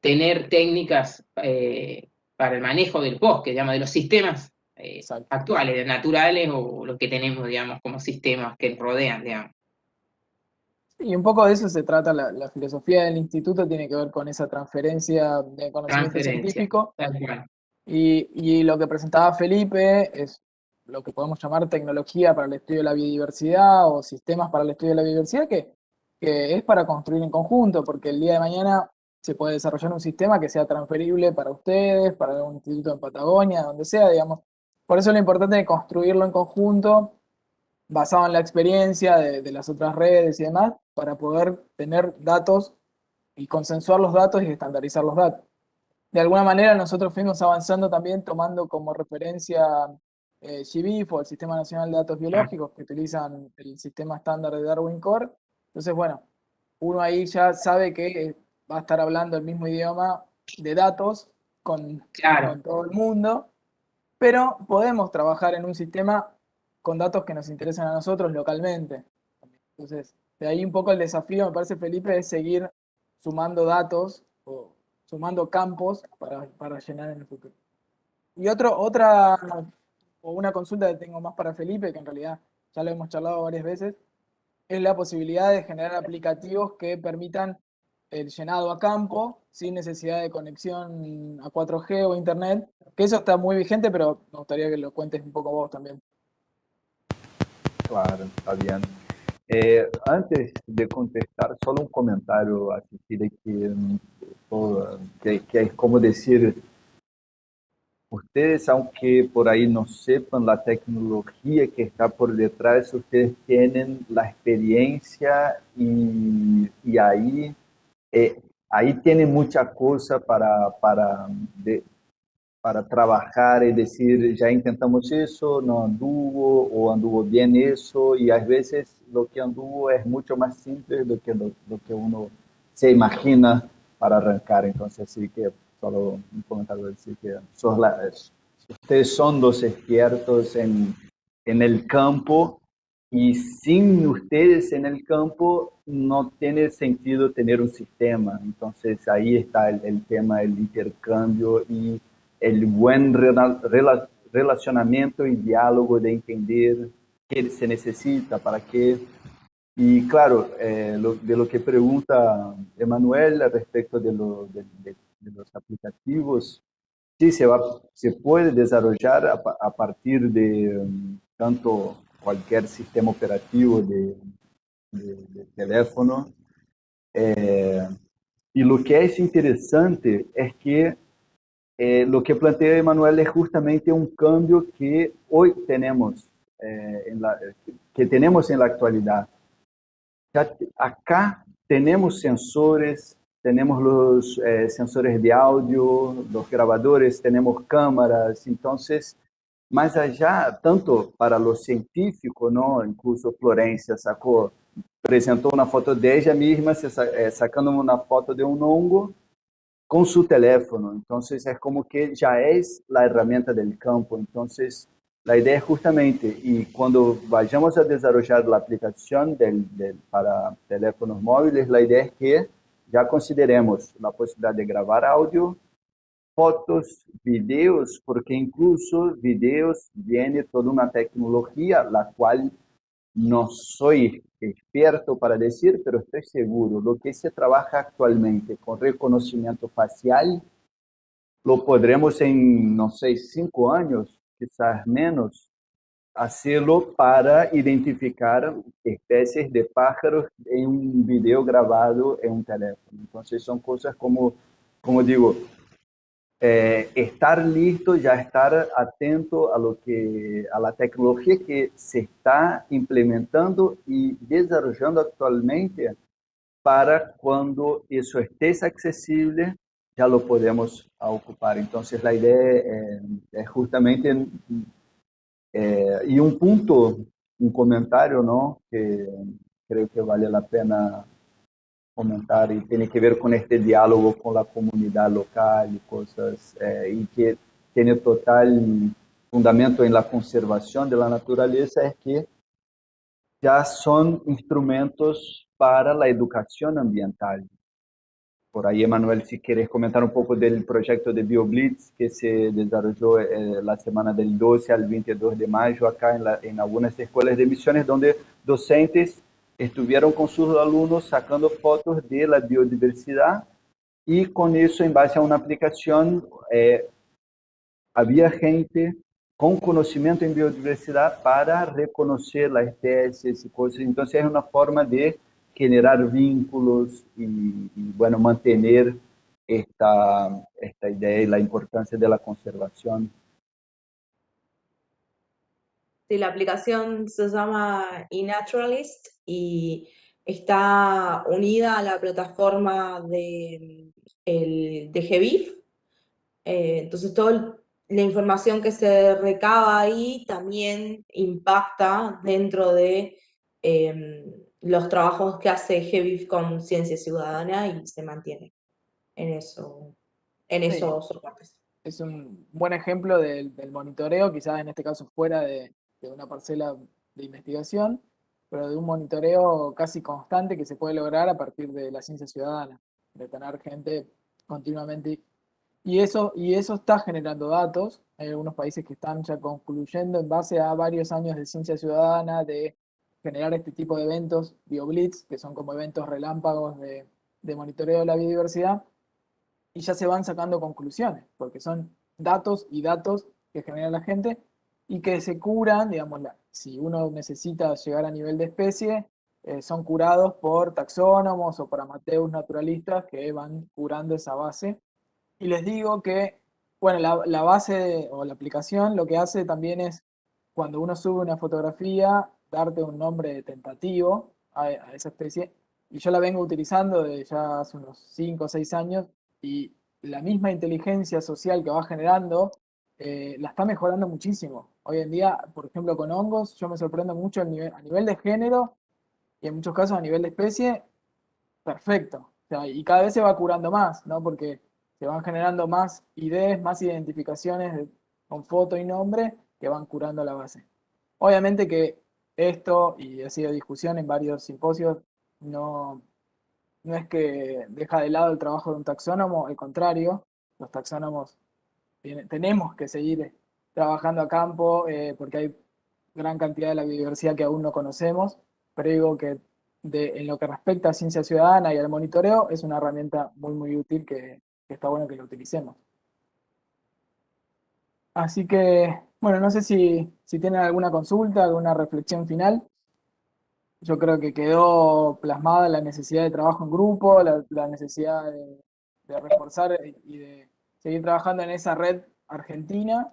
tener técnicas para el manejo del bosque, digamos, de los sistemas actuales, naturales o lo que tenemos, digamos, como sistemas que rodean, digamos. Y un poco de eso se trata la filosofía del instituto, tiene que ver con esa transferencia de conocimiento Transferencia, científico. tal cual. Y lo que presentaba Felipe es lo que podemos llamar tecnología para el estudio de la biodiversidad o sistemas para el estudio de la biodiversidad, que es para construir en conjunto, porque el día de mañana se puede desarrollar un sistema que sea transferible para ustedes, para un instituto en Patagonia, donde sea, digamos. Por eso lo importante es construirlo en conjunto, basado en la experiencia de las otras redes y demás, para poder tener datos y consensuar los datos y estandarizar los datos. De alguna manera nosotros fuimos avanzando también tomando como referencia GBIF o el Sistema Nacional de Datos Biológicos, que utilizan el sistema estándar de Darwin Core. Entonces, bueno, uno ahí ya sabe que va a estar hablando el mismo idioma de datos Claro. con todo el mundo, pero podemos trabajar en un sistema con datos que nos interesan a nosotros localmente. Entonces, de ahí un poco el desafío, me parece, Felipe, es seguir sumando datos o sumando campos para llenar en el futuro. Y otra, o una consulta que tengo más para Felipe, que en realidad ya lo hemos charlado varias veces, es la posibilidad de generar aplicativos que permitan el llenado a campo sin necesidad de conexión a 4G o internet, que eso está muy vigente, pero me gustaría que lo cuentes un poco vos también. Claro, está bien. Antes de contestar, solo un comentario a Cecilia que es como decir, ustedes, aunque por ahí no sepan la tecnología que está por detrás, ustedes tienen la experiencia y ahí tienen mucha cosa para trabajar y decir, ya intentamos eso, no anduvo o anduvo bien eso, y a veces lo que anduvo es mucho más simple do que lo que uno se imagina para arrancar. Entonces, sí que solo un comentario decir que ustedes son los expertos en el campo y sin ustedes en el campo no tiene sentido tener un sistema. Entonces, ahí está el tema del intercambio y el buen relacionamiento y diálogo de entender qué se necesita, para qué. Y claro, de lo que pregunta Emanuel respecto de los aplicativos, sí, se puede desarrollar a partir de tanto cualquier sistema operativo de teléfono. Y lo que es interesante es que lo que plantea Emanuel es justamente un cambio que hoy tenemos, que tenemos en la actualidad. Acá tenemos sensores, tenemos los sensores de audio, los grabadores, tenemos cámaras, entonces, más allá, tanto para los científicos, ¿no? Incluso Florencia apresentou uma foto de ella misma sacando uma foto de um hongo con su teléfono. Entonces es como que ya es la herramienta del campo. Entonces la idea es justamente, y cuando vayamos a desarrollar la aplicación para teléfonos móviles, la idea es que ya consideremos la posibilidad de grabar audio, fotos, videos, porque incluso videos viene toda una tecnología, la cual no soy experto para decir, pero estoy seguro, lo que se trabaja actualmente con reconocimiento facial, lo podremos en, no sé, 5 años, quizás menos, hacerlo para identificar especies de pájaros en un video grabado en un teléfono. Entonces son cosas como digo, estar listo, ya estar atento a la tecnología que se está implementando y desarrollando actualmente para cuando eso esté accesible, ya lo podemos ocupar. Entonces, la idea es justamente, y un punto, un comentario, ¿no?, que creo que vale la pena comentar y tiene que ver con este diálogo con la comunidad local y cosas, y que tiene total fundamento en la conservación de la naturaleza, es que ya son instrumentos para la educación ambiental. Por ahí, Emanuel, si quieres comentar un poco del proyecto de BioBlitz que se desarrolló la semana del 12 al 22 de mayo acá en algunas escuelas de Misiones, donde docentes estuvieron con sus alumnos sacando fotos de la biodiversidad y con eso, en base a una aplicación, había gente con conocimiento en biodiversidad para reconocer las especies y cosas. Entonces, es una forma de generar vínculos y bueno, mantener esta idea y la importancia de la conservación. Sí, la aplicación se llama eNaturalist y está unida a la plataforma de GBIF. Entonces, toda la información que se recaba ahí también impacta dentro de los trabajos que hace GBIF con Ciencia Ciudadana y se mantiene en eso, en Sí, esos soportes. es un buen ejemplo del monitoreo, quizás en este caso fuera de una parcela de investigación, pero de un monitoreo casi constante que se puede lograr a partir de la ciencia ciudadana, de tener gente continuamente. Y eso está generando datos. Hay algunos países que están ya concluyendo en base a varios años de ciencia ciudadana, de generar este tipo de eventos, BioBlitz, que son como eventos relámpagos de monitoreo de la biodiversidad, y ya se van sacando conclusiones, porque son datos y datos que genera la gente y que se curan, digamos, si uno necesita llegar a nivel de especie, son curados por taxónomos o por amateurs naturalistas que van curando esa base. Y les digo que, bueno, la base o la aplicación lo que hace también es, cuando uno sube una fotografía, darte un nombre tentativo a esa especie. Y yo la vengo utilizando desde ya hace unos 5 o 6 años y la misma inteligencia social que va generando la está mejorando muchísimo. Hoy en día, por ejemplo, con hongos, yo me sorprendo mucho a nivel de género y en muchos casos a nivel de especie, perfecto. O sea, y cada vez se va curando más, ¿no? Porque se van generando más IDs, más identificaciones con foto y nombre que van curando la base. Obviamente que esto, y ha sido discusión en varios simposios, no, no es que deja de lado el trabajo de un taxónomo, al contrario, los taxónomos tenemos que seguir trabajando a campo porque hay gran cantidad de la biodiversidad que aún no conocemos, pero digo que en lo que respecta a ciencia ciudadana y al monitoreo es una herramienta muy útil que está bueno que la utilicemos. Así que, bueno, no sé si tienen alguna consulta, alguna reflexión final. Yo creo que quedó plasmada la necesidad de trabajo en grupo, la necesidad de reforzar y de seguir trabajando en esa red argentina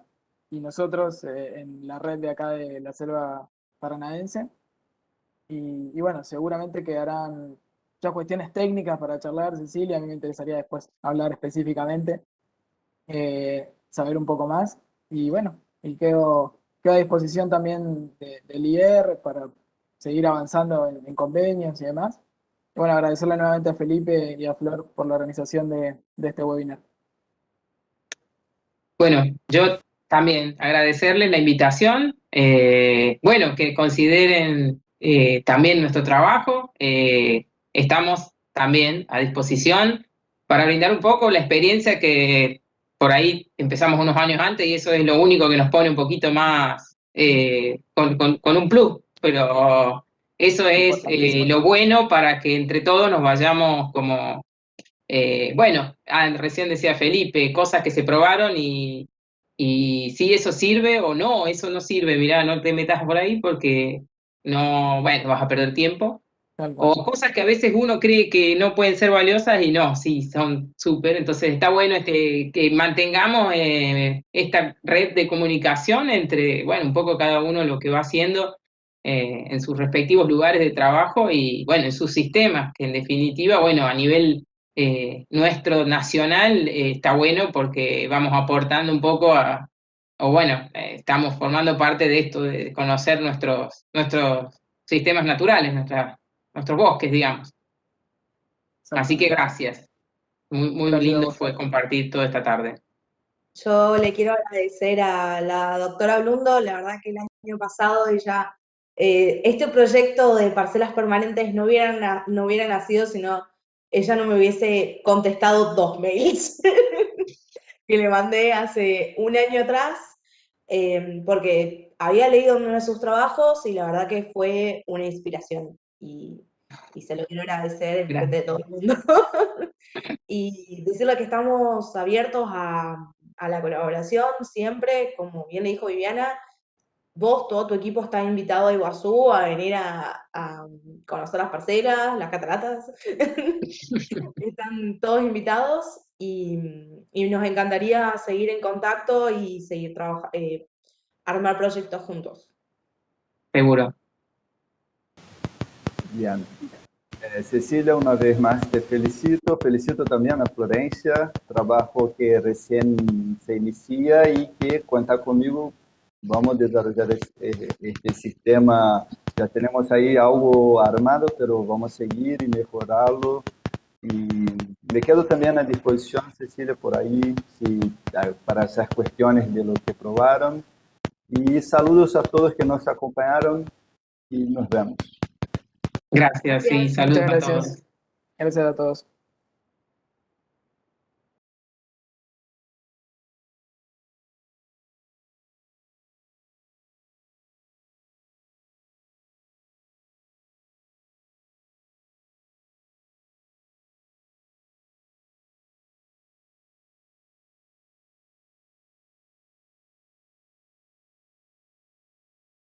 y nosotros en la red de acá de la selva paranaense. Y bueno, seguramente quedarán ya cuestiones técnicas para charlar, Cecilia. A mí me interesaría después hablar específicamente, saber un poco más. Y bueno, y quedo a disposición también del IER para seguir avanzando en convenios y demás. Y bueno, agradecerle nuevamente a Felipe y a Flor por la organización de este webinar. Bueno, yo también agradecerles la invitación, bueno, que consideren también nuestro trabajo, estamos también a disposición para brindar un poco la experiencia que por ahí empezamos unos años antes y eso es lo único que nos pone un poquito más con un plus, pero eso es lo bueno para que entre todos nos vayamos como bueno, recién decía Felipe, cosas que se probaron y si eso sirve o no, eso no sirve, mirá, no te metas por ahí porque no, bueno, vas a perder tiempo. Tal cual. O cosas que a veces uno cree que no pueden ser valiosas y no, sí, son súper. Entonces está bueno que mantengamos esta red de comunicación entre, bueno, un poco cada uno lo que va haciendo en sus respectivos lugares de trabajo y, bueno, en sus sistemas, que en definitiva, bueno, a nivel nuestro nacional está bueno porque vamos aportando un poco estamos formando parte de esto, de conocer nuestros sistemas naturales, nuestros bosques, digamos. Así que gracias. Muy Gracias a lindo vos. fue compartir toda esta tarde. Yo le quiero agradecer a la doctora Blundo, la verdad que el año pasado ella, este proyecto de parcelas permanentes no hubiera nacido si no, ella no me hubiese contestado 2 mails que le mandé hace un año atrás, porque había leído uno de sus trabajos y la verdad que fue una inspiración y se lo quiero agradecer en frente de todo el mundo. Y decirle que estamos abiertos a la colaboración siempre, como bien le dijo Viviana, vos, todo tu equipo está invitado a Iguazú a venir a conocer las parcelas, las cataratas. Están todos invitados y nos encantaría seguir en contacto y seguir armar proyectos juntos. Seguro. Bien. Cecilia, una vez más te felicito. Felicito también a Florencia, trabajo que recién se inicia y que cuenta conmigo. Vamos a desarrollar este sistema. Ya tenemos ahí algo armado, pero vamos a seguir y mejorarlo. Y me quedo también a disposición, Cecilia, por ahí, para esas cuestiones de lo que probaron. Y saludos a todos que nos acompañaron y nos vemos. Gracias, sí, Gracias. saludos Muchas a gracias. todos. Gracias a todos.